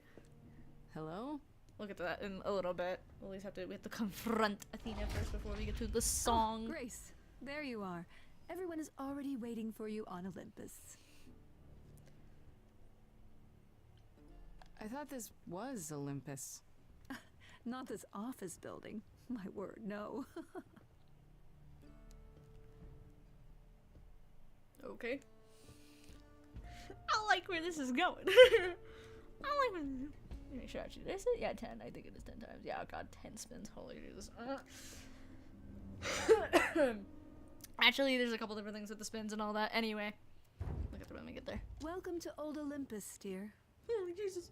Hello? We'll get to that in a little bit. We'll at least we have to confront Athena first before we get to the song. Grace, there you are. Everyone is already waiting for you on Olympus. I thought this was Olympus. Not this office building. My word, no. Okay. I like where this is going. I like where this is. Make sure actually, is it? Yeah, 10. I think it is 10 times. Yeah, oh god, 10 spins. Holy Jesus. Actually, there's a couple different things with the spins and all that. Anyway, look at the when we get there. Welcome to Old Olympus, dear. Holy Jesus.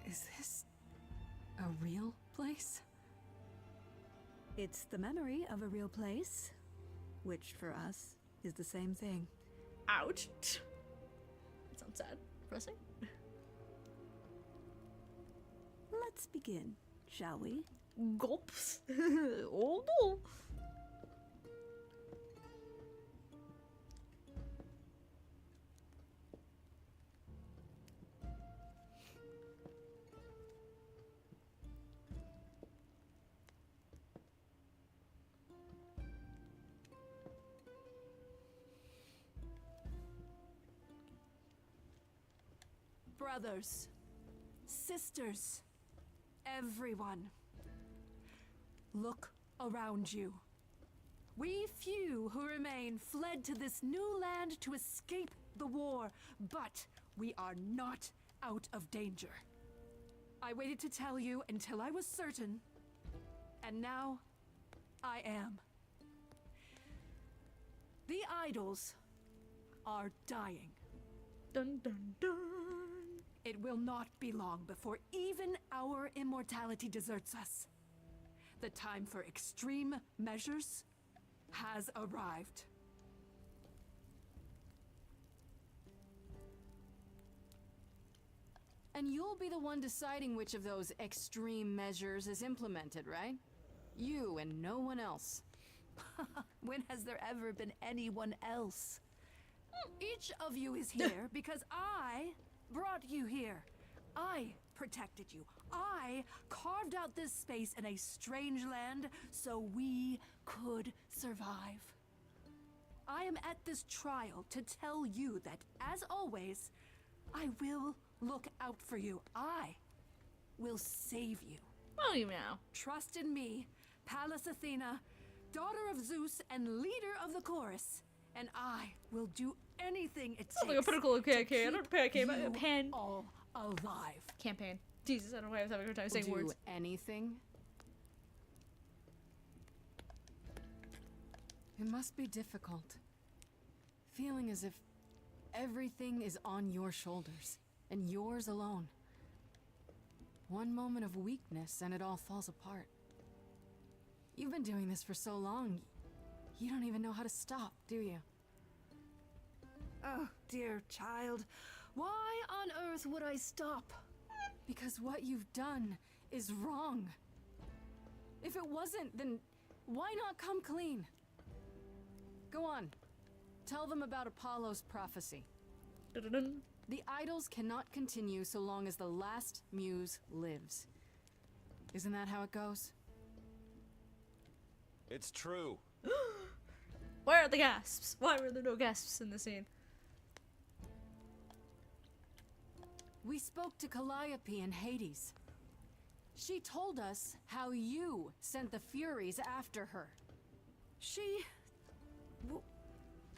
Is this a real place? It's the memory of a real place, which for us is the same thing. Ouch. That sounds sad. Pressing. Let's begin, shall we? Gulps. Oh no. Brothers, sisters, everyone, look around you. We few who remain fled to this new land to escape the war, but we are not out of danger. I waited to tell you until I was certain, and now I am. The idols are dying. Dun dun dun. It will not be long before even our immortality deserts us. The time for extreme measures has arrived. And you'll be the one deciding which of those extreme measures is implemented, right? You and no one else. When has there ever been anyone else? Each of you is here because I brought you here. I protected you. I carved out this space in a strange land so we could survive. I am at this trial to tell you that, as always, I will look out for you. I will save you. Oh, you now. Trust in me, Pallas Athena, daughter of Zeus and leader of the chorus, and I will do anything it Sounds like a takes political to campaign. keep Not a campaign, but a you pen. all alive. Campaign. Jesus, I don't know why I was having a hard time saying Do words. anything? It must be difficult. Feeling as if everything is on your shoulders, and yours alone. One moment of weakness and it all falls apart. You've been doing this for so long, you don't even know how to stop, do you? Oh, dear child, why on earth would I stop? Because what you've done is wrong. If it wasn't, then why not come clean? Go on. Tell them about Apollo's prophecy. Dun-dun-dun. The idols cannot continue so long as the last muse lives. Isn't that how it goes? It's true. Where are the gasps? Why were there no gasps in the scene? We spoke to Calliope in Hades. She told us how you sent the Furies after her.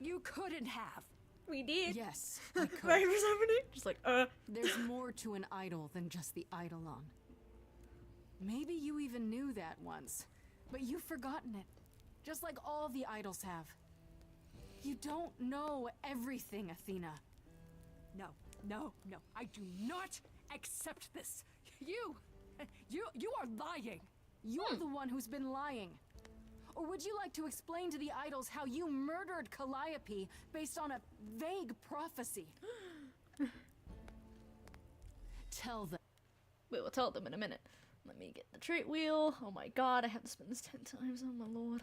You couldn't have. We did. Yes, I could. Right for somebody? Just like, There's more to an idol than just the eidolon. Maybe you even knew that once, but you've forgotten it. Just like all the idols have. You don't know everything, Athena. No, I do not accept this. You are lying. You're the one who's been lying. Or would you like to explain to the idols how you murdered Calliope based on a vague prophecy? Tell them. we will tell them in a minute. Let me get the trait wheel. Oh my god, I have to spin this 10 times. Oh my lord.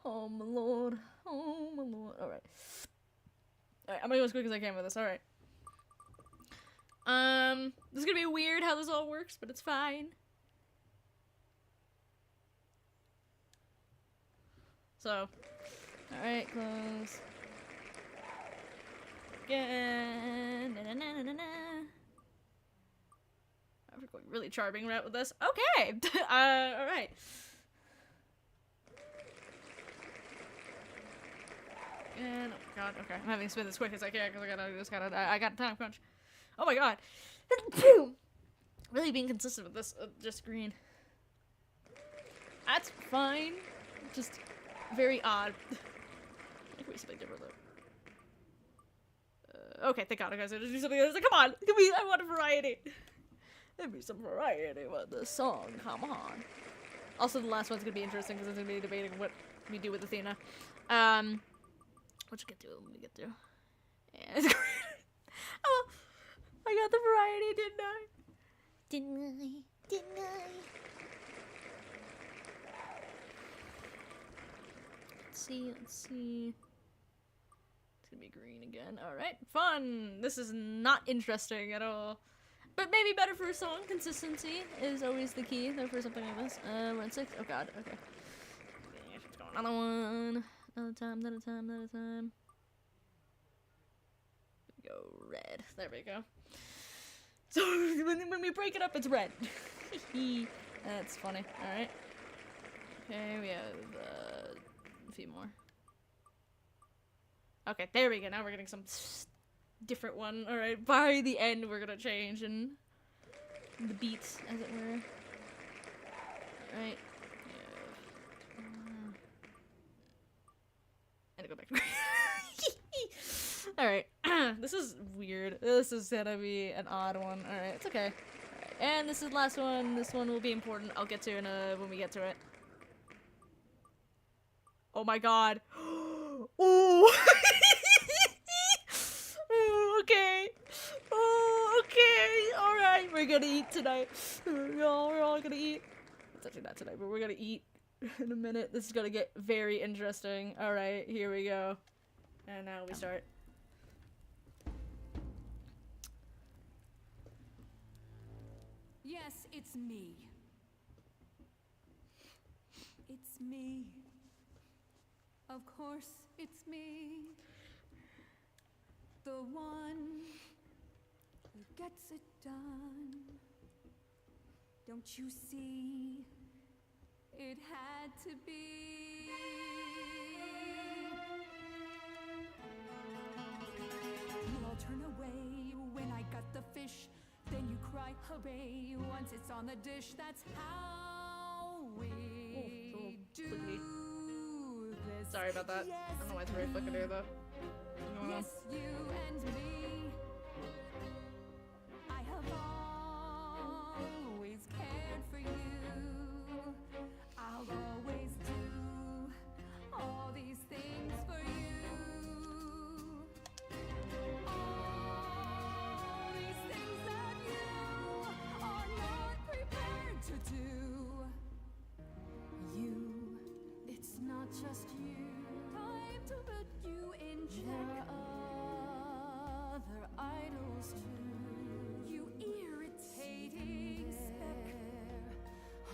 Oh my lord. Oh my lord. Alright. Alright, I'm gonna go as quick as I can with this. Alright. This is gonna be weird how this all works, but it's fine. So, alright, close. Again. We're going really charming route with this. Okay! Alright. And, oh my god, okay. I'm having to spin as quick as I can because I got a time crunch. Oh my god. Really being consistent with this, just green. That's fine. Just very odd. It could be something different though. Okay, thank god, okay, so just do something else. Like, come on! Give me, I want a variety! There'd be some variety with this song, come on. Also, the last one's gonna be interesting because it's gonna be debating what we do with Athena. What you get to? Let me get to. Yeah, it's great. Oh, I got the variety, didn't I? Didn't I? Let's see. It's gonna be green again. Alright, fun! This is not interesting at all. But maybe better for a song. Consistency is always the key, though, for something like this. We're on 6. Oh god, okay. Let's go another one. Another time. Go red. There we go. So, when we break it up, it's red. That's funny. Alright. Okay, we have, a few more. Okay, there we go. Now we're getting some different one. All right, by the end we're gonna change and the beats, as it were. All right. And go back. All right. This is weird. This is gonna be an odd one. All right, it's okay. All right. And this is the last one. This one will be important. I'll get to it when we get to it. Oh my god. Ooh. Ooh, okay. Oh, okay. All right, we're gonna eat tonight. We're all gonna eat. It's actually not tonight, but we're gonna eat in a minute. This is gonna get very interesting. All right, here we go. And now we start. Yes, it's me. It's me. Of course, it's me. The one who gets it done. Don't you see? It had to be. You all turn away when I got the fish. Then you cry hooray once it's on the dish. That's how we do this. Sorry about that. Yes, I don't know why it's very fucking there though. yes, you and me. I have always cared for you. I'll always do all these things for you. All these things that you are not prepared to do. You, it's not just you. Time to put you in check. There are other idols too. You irritating speck.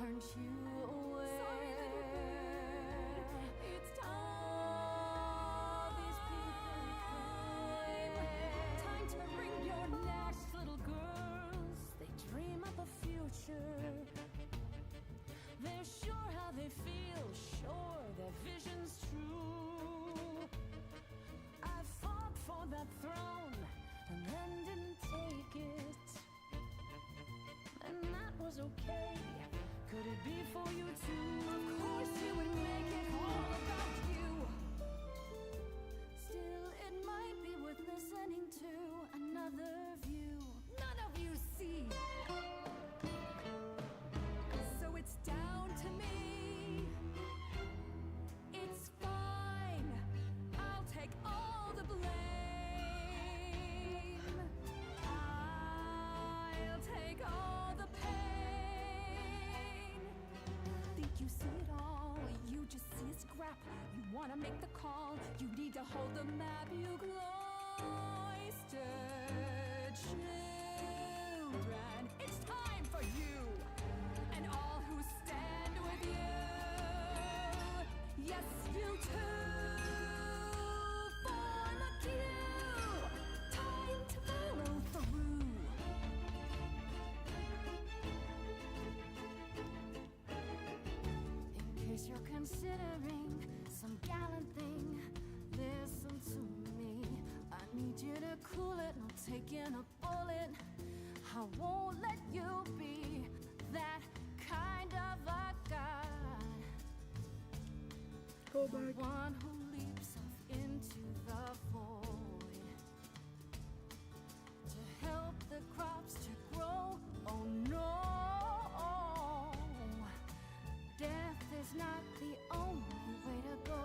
Aren't you aware? Sorry, little bird. It's time. These people time to wring your necks, little girls. They dream of the future. They're sure how they feel, sure their vision's true. I fought for that throne and then didn't take it. And that was okay. Could it be for you too? Of course you would make it all about you. Still, it might be worth listening to another view. None of you see. So it's down to me. It's fine. I'll take all the blame. I'll take all the pain. Think you see it all? You just see a scrap. You wanna make the call. You need to hold the map. You cloistered children. It's time for you and all who stand with you. Yes, you too. Form a queue. Time to follow through. In case you're considering some gallant thing, listen to me. I need you to cool it, no taking a bullet. I won't let you be that kind of a god. Go The one who leaps off into the void to help the crops to grow. Oh no, death is not the only way to go.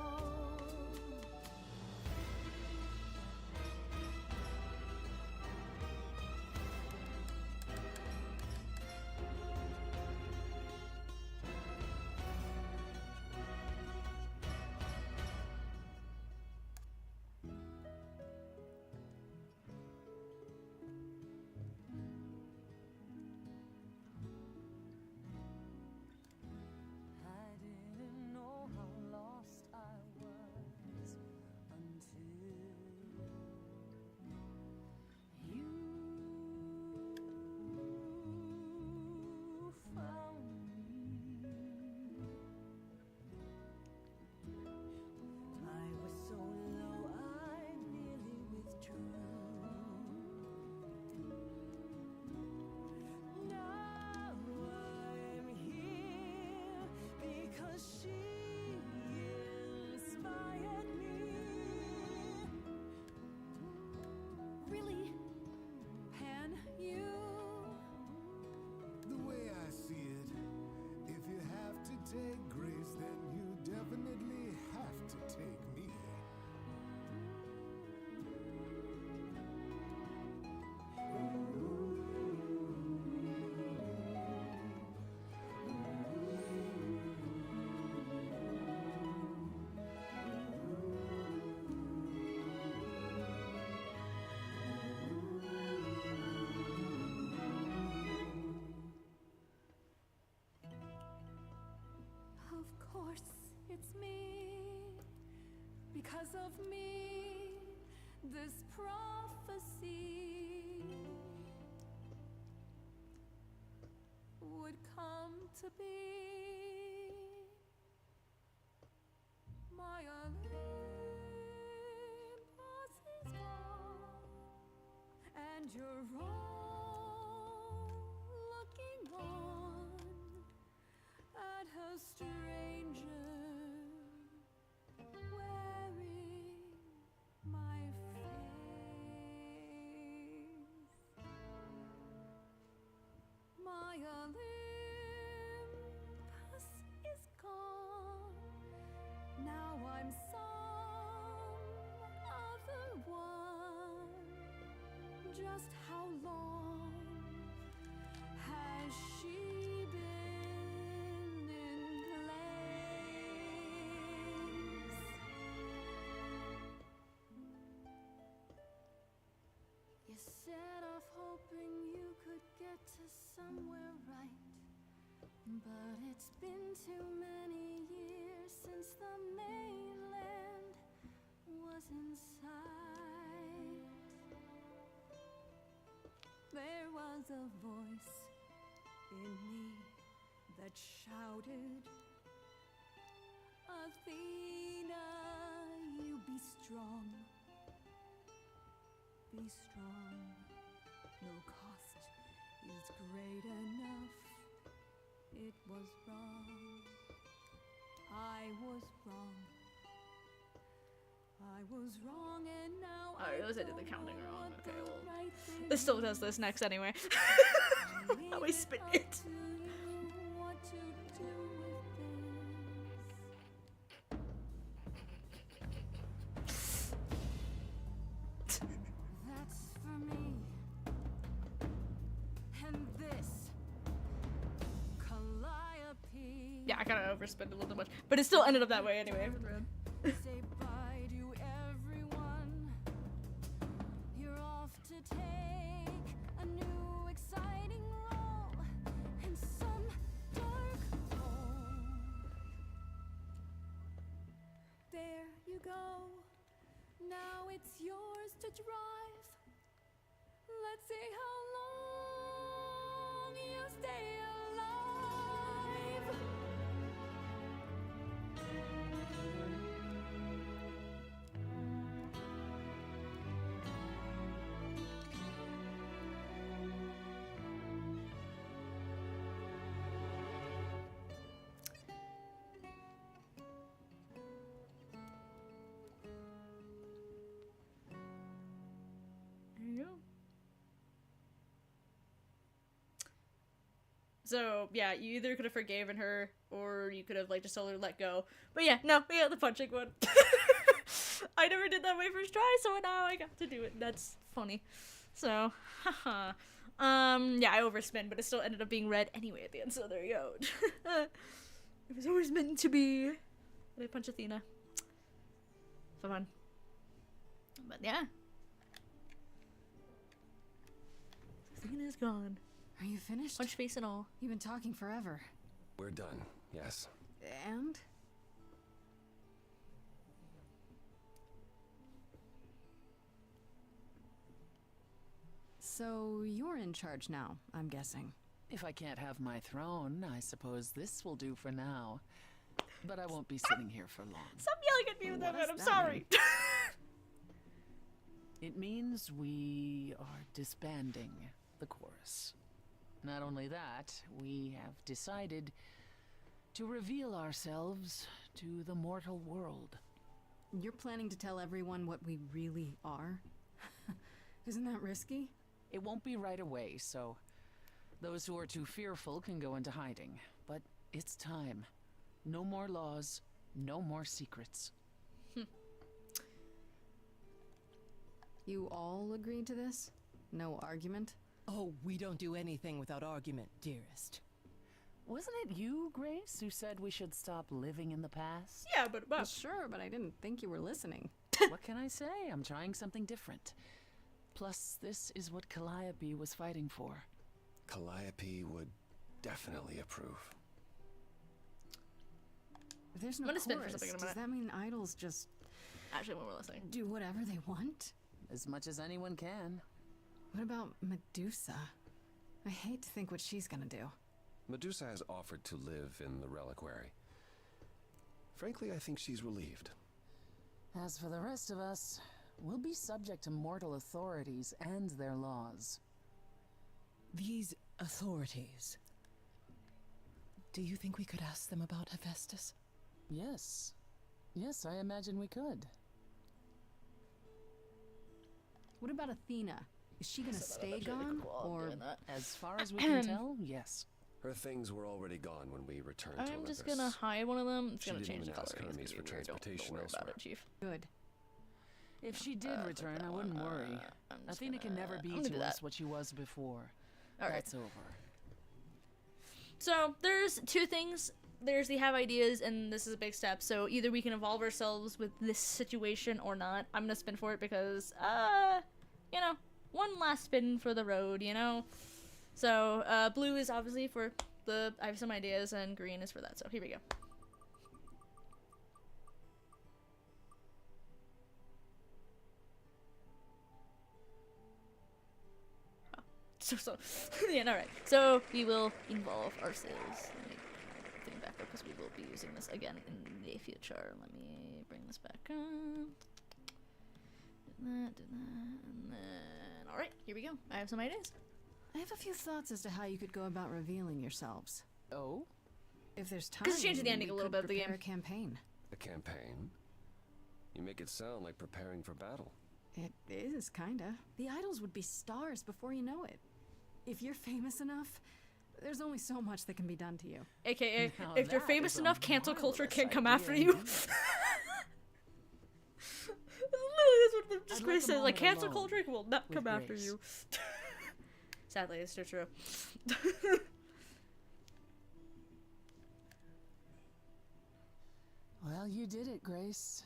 of me, this prophecy would come to be. My Olympus is gone, and you're all looking on at her stranger wearing my face. My Olympus is gone. Now I'm some other one. Just how long has she been in place? You set off hoping you could get to somewhere right, but it's been too many years since the mainland was in sight. There was a voice in me that shouted, Athena, you be strong. Be strong. No cost is great enough. It was wrong. I was wrong. I was wrong, and now Oh, I realized I did the don't counting know wrong. what Okay, the well, right thing this still does this next anyway. How I spin Leave it. up to you what to do with this. That's for me. And this, Calliope. Yeah, I kind of overspent a little too much, but it still ended up that way anyway. Say bye to everyone. You're off to take a new exciting role in some dark hole. There you go. Now it's yours to drive. Let's see how long you stay alive. There you go. So yeah, you either could have forgiven her, or you could have like just told her to let go. But yeah, no, we got the punching one. I never did that my first try, so now I got to do it. That's funny. So, haha. Yeah, I overspin, but it still ended up being red anyway at the end. So there you go. It was always meant to be. Did I punch Athena? So fun. But yeah. Athena's gone. Are you finished? Punch face and all. You've been talking forever. We're done, yes. And? So you're in charge now, I'm guessing. If I can't have my throne, I suppose this will do for now. But I won't be sitting here for long. Stop yelling at me with that, What man. does I'm that sorry. It means we are disbanding the chorus. Not only that, we have decided to reveal ourselves to the mortal world. You're planning to tell everyone what we really are? Isn't that risky? It won't be right away, so those who are too fearful can go into hiding. But it's time. No more laws, no more secrets. You all agreed to this? No argument? Oh, we don't do anything without argument, dearest. Wasn't it you, Grace, who said we should stop living in the past? Yeah, but Well, sure, but I didn't think you were listening. What can I say? I'm trying something different. Plus, this is what Calliope was fighting for. Calliope would definitely approve. If there's no I'm gonna spin for chorus, something in a does minute. that mean idols just actually, when we're listening. Do whatever they want? As much as anyone can. What about Medusa? I hate to think what she's gonna do. Medusa has offered to live in the reliquary. Frankly, I think she's relieved. As for the rest of us, we'll be subject to mortal authorities and their laws. These authorities. Do you think we could ask them about Hephaestus? Yes. Yes, I imagine we could. What about Athena? Is she gonna stay gone? Or As far as we can tell, yes. Her things were already gone when we returned to I'm Olympus. just gonna hide one of them. It's She gonna didn't change the even color. ask It's Hermes gonna for be weird. Don't transportation worry about elsewhere. it, Chief. good. If she did return, that I wouldn't one. worry. I'm just Athena can gonna- never I'm be gonna do to that. us what she was before. All right. That's over. So there's two things. There's the have ideas, and this is a big step. So either we can involve ourselves with this situation or not. I'm gonna spin for it because, you know, one last spin for the road, you know. So blue is obviously for the I have some ideas, and green is for that. So here we go. So yeah, all right. So we will involve ourselves. Let me think back up because we will be using this again in the future. Let me bring this back up. Do that, and then all right, here we go. I have some ideas. I have a few thoughts as to how you could go about revealing yourselves. Oh? If there's time, 'Cause it changes the ending we a little could bit of the prepare game. a campaign. A campaign? You make it sound like preparing for battle. It is, kinda. The idols would be stars before you know it. If you're famous enough, there's only so much that can be done to you. AKA, Now if you're that famous is a enough, cancel culture marvelous can't come idea after you. indeed. Literally, that's what just I'd Grace like a said. Like, moment cancel alone culture will not with come after Grace. you. Sadly, it's still true. Well, you did it, Grace.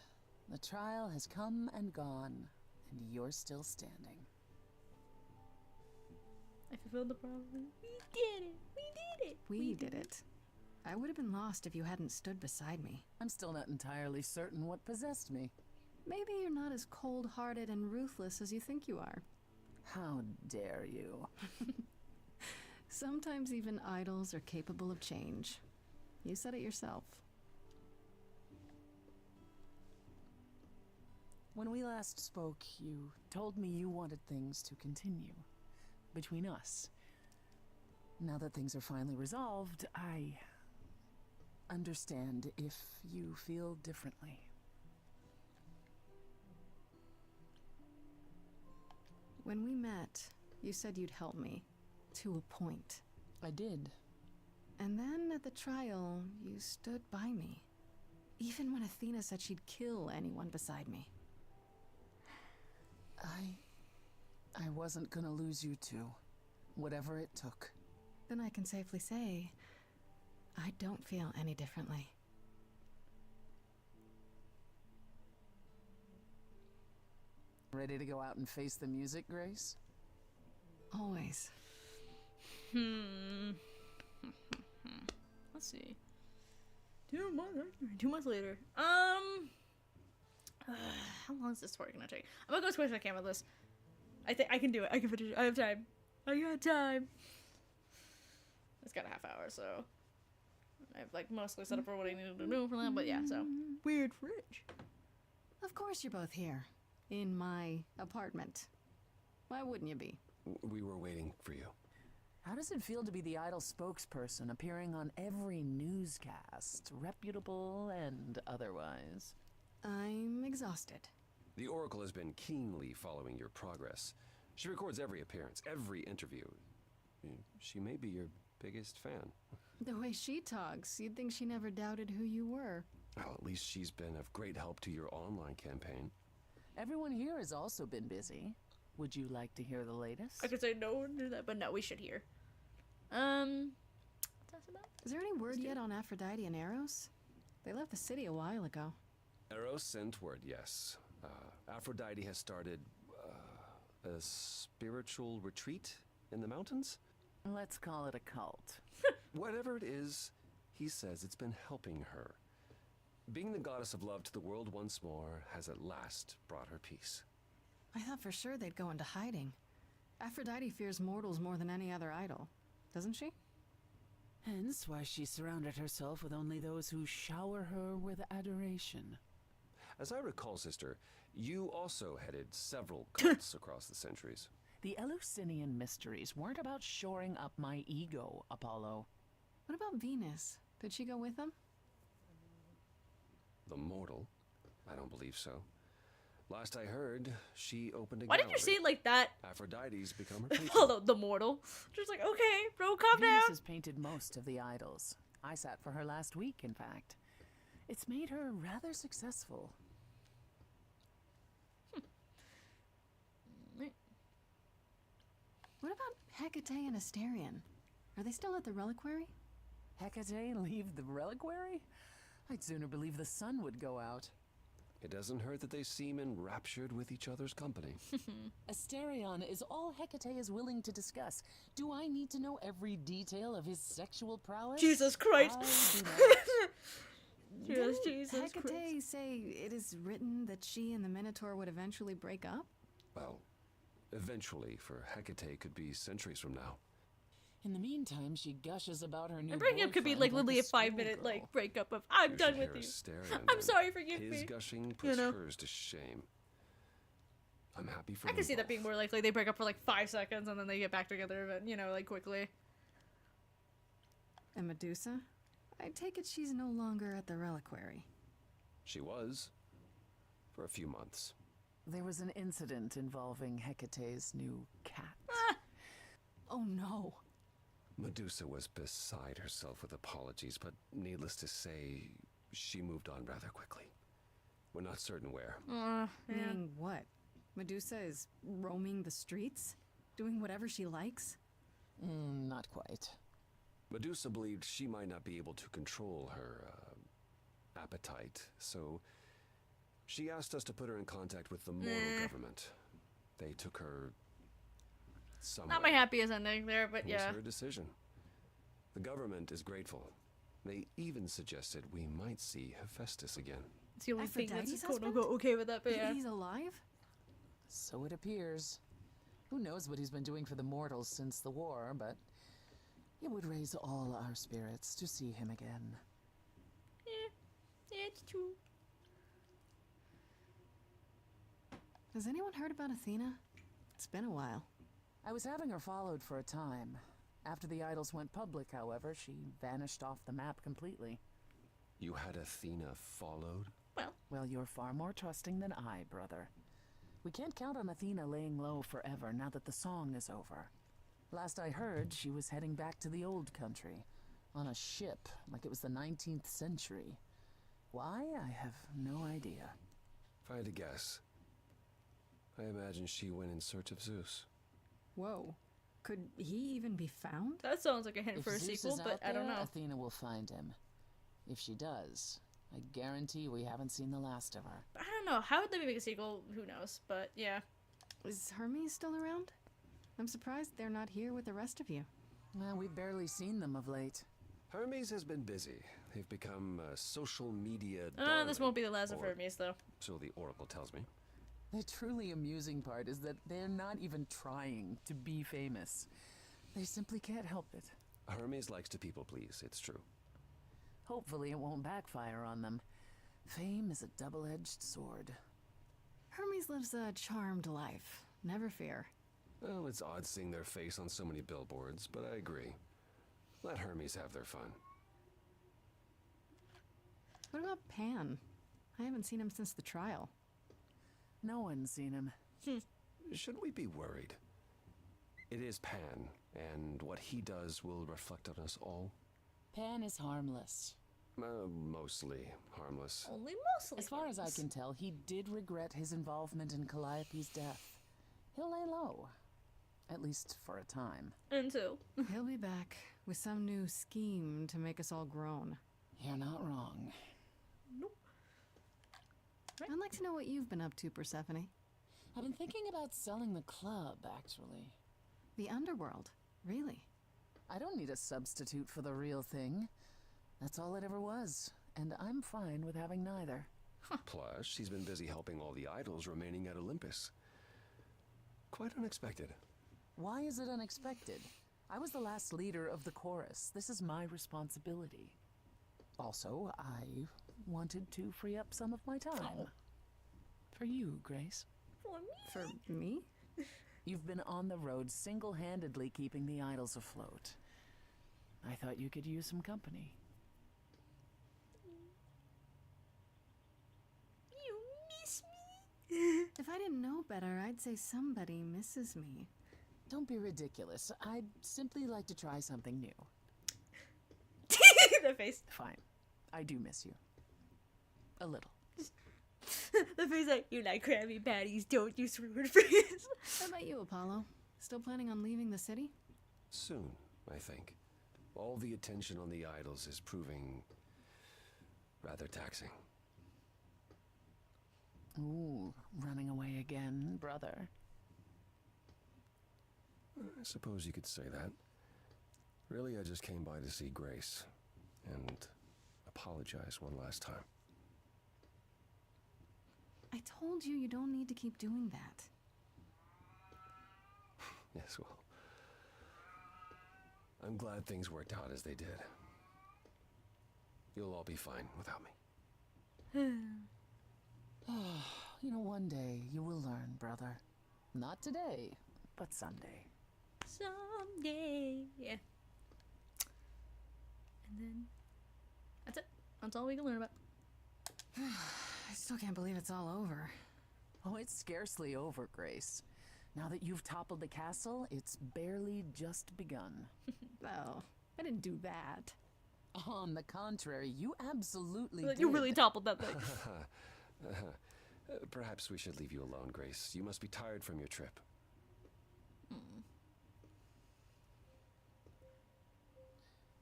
The trial has come and gone, and you're still standing. I fulfilled the problem. We did it. We did it. We did it. I would have been lost if you hadn't stood beside me. I'm still not entirely certain what possessed me. Maybe you're not as cold-hearted and ruthless as you think you are. How dare you? Sometimes even idols are capable of change. You said it yourself. When we last spoke, you told me you wanted things to continue between us. Now that things are finally resolved, I understand if you feel differently. When we met, you said you'd help me. To a point. I did. And then at the trial, you stood by me. Even when Athena said she'd kill anyone beside me. I wasn't gonna lose you too, whatever it took. Then I can safely say, I don't feel any differently. Ready to go out and face the music, Grace? Always. Let's see. 2 months later. How long is this story gonna take? I'm gonna go as quick as I can with this. I think I can do it. I can finish it. I have time. I got time. It's got a half hour, so I've like mostly set up for what I needed to do for that. But yeah, so weird fridge. Of course you're both here. In my apartment. Why wouldn't you be? We were waiting for you. How does it feel to be the idol spokesperson appearing on every newscast, reputable and otherwise? I'm exhausted. The Oracle has been keenly following your progress. She records every appearance, every interview. She may be your biggest fan. The way she talks, you'd think she never doubted who you were. Well, at least she's been of great help to your online campaign. Everyone here has also been busy. Would you like to hear the latest? I could say no and do that, but no, we should hear. What's that about? Is there any word yet on Aphrodite and Eros? They left the city a while ago. Eros sent word, yes. Aphrodite has started a spiritual retreat in the mountains? Let's call it a cult. Whatever it is, he says it's been helping her. Being the goddess of love to the world once more has at last brought her peace. I thought for sure they'd go into hiding. Aphrodite fears mortals more than any other idol, doesn't she? Hence why she surrounded herself with only those who shower her with adoration. As I recall, sister, you also headed several cults across the centuries. The Eleusinian mysteries weren't about shoring up my ego, Apollo. What about Venus? Did she go with them? The mortal? I don't believe so. Last I heard, she opened a Why did you gallery. say it like that? Aphrodite's become her patron. Hold on, the mortal. Just like, okay, bro, calm down. Venus has painted most of the idols. I sat for her last week, in fact. It's made her rather successful. What about Hecate and Asterion? Are they still at the reliquary? Hecate leave the reliquary? I'd sooner believe the sun would go out. It doesn't hurt that they seem enraptured with each other's company. Asterion is all Hecate is willing to discuss. Do I need to know every detail of his sexual prowess? Jesus Christ. I do not. Yes, Didn't Jesus Hecate Christ. say it is written that she and the Minotaur would eventually break up? Well, eventually, for Hecate could be centuries from now. In the meantime, she gushes about her new And breaking up could be like boyfriend literally a a 5-minute schoolgirl. like breakup of I'm done with you. I'm sorry, forgive His me. gushing puts know. hers to shame. I'm happy for I can them see that both. being more likely. They break up for like 5 seconds and then they get back together, but you know, like quickly. And Medusa? I take it she's no longer at the reliquary. She was. For a few months. There was an incident involving Hecate's new cat. Oh no. Medusa was beside herself with apologies, but needless to say, she moved on rather quickly. We're not certain where. Yeah. Meaning what? Medusa is roaming the streets? Doing whatever she likes? Not quite. Medusa believed she might not be able to control her appetite, so she asked us to put her in contact with the mortal government. They took her somewhere. Not my happiest ending there, but It yeah. was her decision. The government is grateful. They even suggested we might see Hephaestus again. It's the only thing that's Aphrodite's quote unquote okay with that, but yeah. He's alive? So it appears. Who knows what he's been doing for the mortals since the war, but it would raise all our spirits to see him again. Yeah, it's true. Has anyone heard about Athena? It's been a while. I was having her followed for a time. After the idols went public, however, she vanished off the map completely. You had Athena followed? Well, you're far more trusting than I, brother. We can't count on Athena laying low forever now that the song is over. Last I heard, she was heading back to the old country. On a ship, like it was the 19th century. Why? I have no idea. If I had to guess, I imagine she went in search of Zeus. Whoa. Could he even be found? That sounds like a hint If for a Zeus sequel, is but out I don't there, know. Athena will find him. If she does, I guarantee we haven't seen the last of her. I don't know. How would they make a sequel? Who knows? But yeah. Is Hermes still around? I'm surprised they're not here with the rest of you. Well, we've barely seen them of late. Hermes has been busy. They've become a social media This darling, won't be the last of or Hermes, though. so the Oracle tells me. The truly amusing part is that they're not even trying to be famous. They simply can't help it. Hermes likes to people please, it's true. Hopefully it won't backfire on them. Fame is a double-edged sword. Hermes lives a charmed life. Never fear. Well, it's odd seeing their face on so many billboards, but I agree. Let Hermes have their fun. What about Pan? I haven't seen him since the trial. No one's seen him. Shouldn't we be worried? It is Pan, and what he does will reflect on us all. Pan is harmless. Mostly harmless. Only mostly. As far as I harmless. can tell, he did regret his involvement in Calliope's death. He'll lay low. At least for a time. Until. He'll be back with some new scheme to make us all groan. You're not wrong. Nope. Right. I'd like to know what you've been up to, Persephone. I've been thinking about selling the club, actually. The underworld. Really? I don't need a substitute for the real thing. That's all it ever was. and I'm fine with having neither. Plus, she's been busy helping all the idols remaining at Olympus. Quite unexpected. Why is it unexpected? I was the last leader of the chorus. This is my responsibility. Also, I wanted to free up some of my time. For you, Grace. For me? For me? You've been on the road single-handedly keeping the idols afloat. I thought you could use some company. You miss me? If I didn't know better, I'd say somebody misses me. Don't be ridiculous. I'd simply like to try something new. The face. Fine. I do miss you. A little. The face like, you like Krabby Patties, don't you, sword face? How about you, Apollo? Still planning on leaving the city? Soon, I think. All the attention on the idols is proving rather taxing. Ooh, running away again, brother. I suppose you could say that. Really, I just came by to see Grace and apologize one last time. I told you you don't need to keep doing that. Yes, well, I'm glad things worked out as they did. You'll all be fine without me. You know, one day you will learn, brother. Not today, but someday. Someday. Yeah. And then that's it. That's all we can learn about. I still can't believe it's all over. Oh, it's scarcely over, Grace. Now that you've toppled the castle, it's barely just begun. Well, I didn't do that. On the contrary, you absolutely did. You really toppled that thing. Perhaps we should leave you alone, Grace. You must be tired from your trip.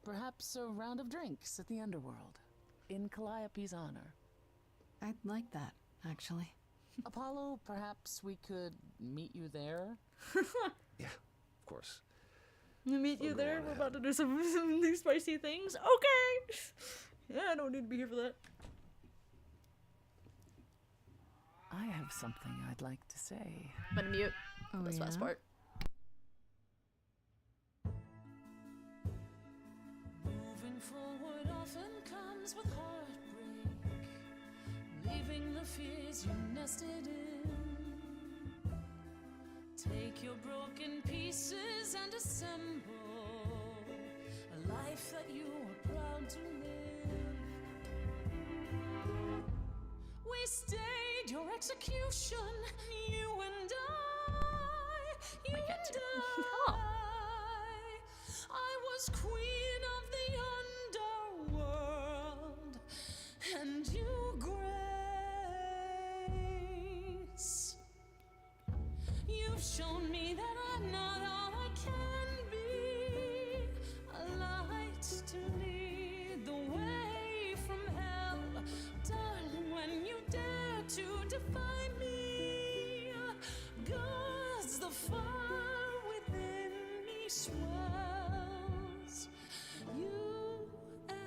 Perhaps a round of drinks at the underworld, in Calliope's honor. I'd like that, actually. Apollo, perhaps we could meet you there? Yeah, of course. Meet you Go there. on We're ahead. about to do some new spicy things. Okay. Yeah, I don't need to be here for that. I have something I'd like to say. I'm gonna mute Oh, this last yeah? part. Moving forward often comes with heartbreak, leaving the fears you nested in. Take your broken pieces and assemble a life that you are proud to live. We stayed your execution, you and I, you and I. I was queen of the underworld, and you, Grace. You've shown me that I'm not all I can be, a light to lead the way from hell. Darling, when you dare to defy me, God's the fire within me swells. You and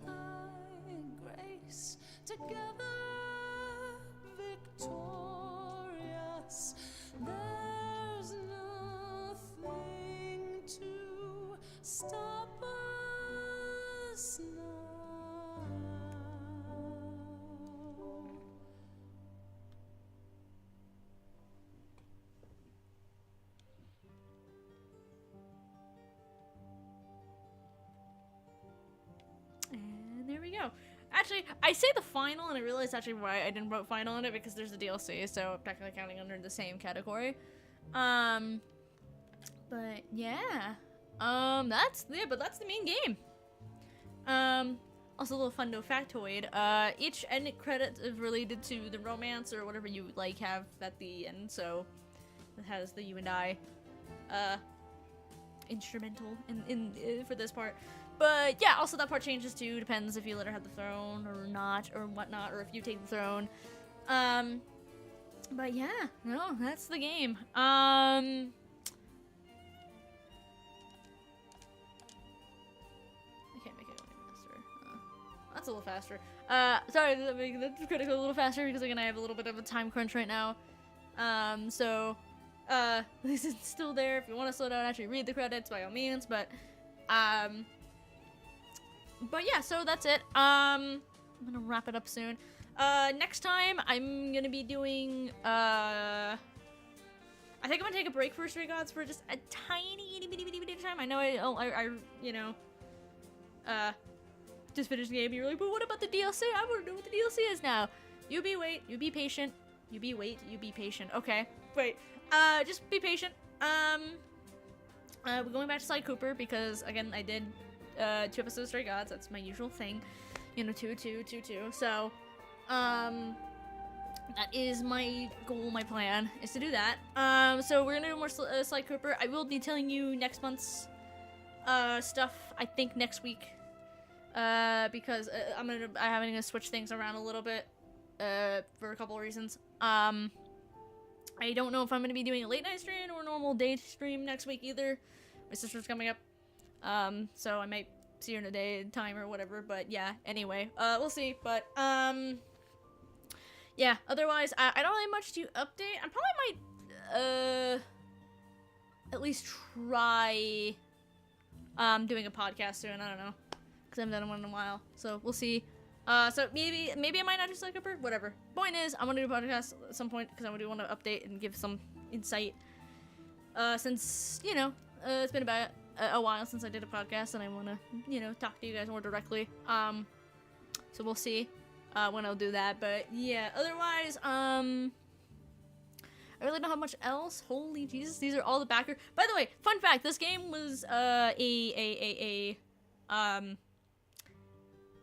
I, Grace, together victorious. There's nothing to stop us now. And there we go. Actually, I say the final, and I realized actually why I didn't put final in it, because there's the DLC, so I'm technically counting under the same category. But yeah. That's the main game. Also a little fun factoid. Each end credit is related to the romance or whatever you like have at the end, so it has the you and I instrumental in for this part. But yeah, also that part changes too, depends if you let her have the throne or not or whatnot, or if you take the throne. But yeah, no, that's the game. I can't make it only master. that's a little faster. Sorry, that making the credits go a little faster because again I have a little bit of a time crunch right now. This is still there. If you want to slow down, actually read the credits by all means. But yeah, so that's it. I'm gonna wrap it up soon. Next time I'm gonna be doing I think I'm gonna take a break for Stray Gods for just a tiny itty bitty time. I know I you know just finished the game. You're like, but what about the DLC? I want to know what the DLC is now. You be patient. You be patient. Okay, wait. Just be patient. We're going back to Sly Cooper because again I did 2 episodes of Stray Gods. That's my usual thing. You know, 2. So, that is my goal, my plan, is to do that. So we're gonna do more Sly Cooper. I will be telling you next month's stuff, I think, next week. Because I'm having to switch things around a little bit, for a couple of reasons. I don't know if I'm gonna be doing a late night stream or a normal day stream next week either. My sister's coming up. So I might see her in a day time or whatever, but yeah, anyway, we'll see. But yeah, otherwise I don't really have much to update. I probably might at least try doing a podcast soon. I don't know, because I haven't done one in a while, so we'll see. So maybe I might not do Sly Cooper, whatever. Point is, I'm gonna do a podcast at some point because I do want to update and give some insight. Since, you know, it's been about a while since I did a podcast and I want to, you know, talk to you guys more directly. So we'll see when I'll do that. But yeah, otherwise, I really don't have much else. Holy Jesus, these are all the backer. By the way, fun fact: this game was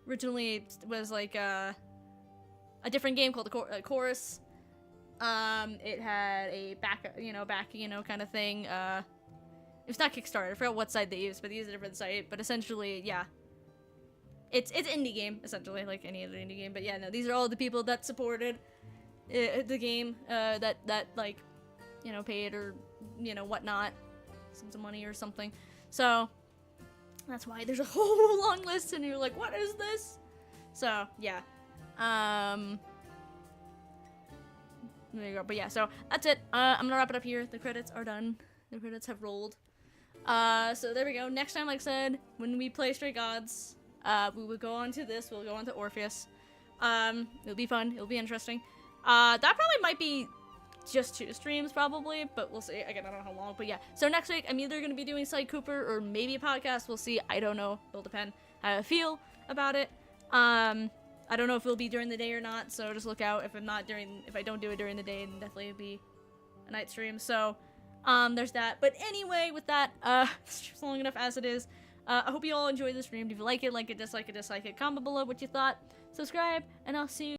originally it was like a different game called the Chorus. It had a back kind of thing. It's not Kickstarter. I forgot what site they used, but they used a different site. But essentially, yeah, it's indie game essentially, like any other indie game. But yeah, no, these are all the people that supported the game, that like, you know, paid or, you know, whatnot, some money or something. So that's why there's a whole long list, and you're like, what is this? So yeah, there you go. But yeah, so that's it. I'm gonna wrap it up here. The credits are done. The credits have rolled. So there we go. Next time, like I said, when we play Stray Gods, we will go on to this. We'll go on to Orpheus. It'll be fun. It'll be interesting. That probably might be just 2 streams, probably, but we'll see. Again, I don't know how long, but yeah. So next week, I'm either gonna be doing Sly Cooper or maybe a podcast. We'll see. I don't know. It'll depend how I feel about it. I don't know if it'll be during the day or not, so just look out. If I don't do it during the day, then definitely it'll be a night stream. So, there's that. But anyway, with that, it's long enough as it is. I hope you all enjoyed the stream. If you like it, dislike it, comment below what you thought. Subscribe, and I'll see you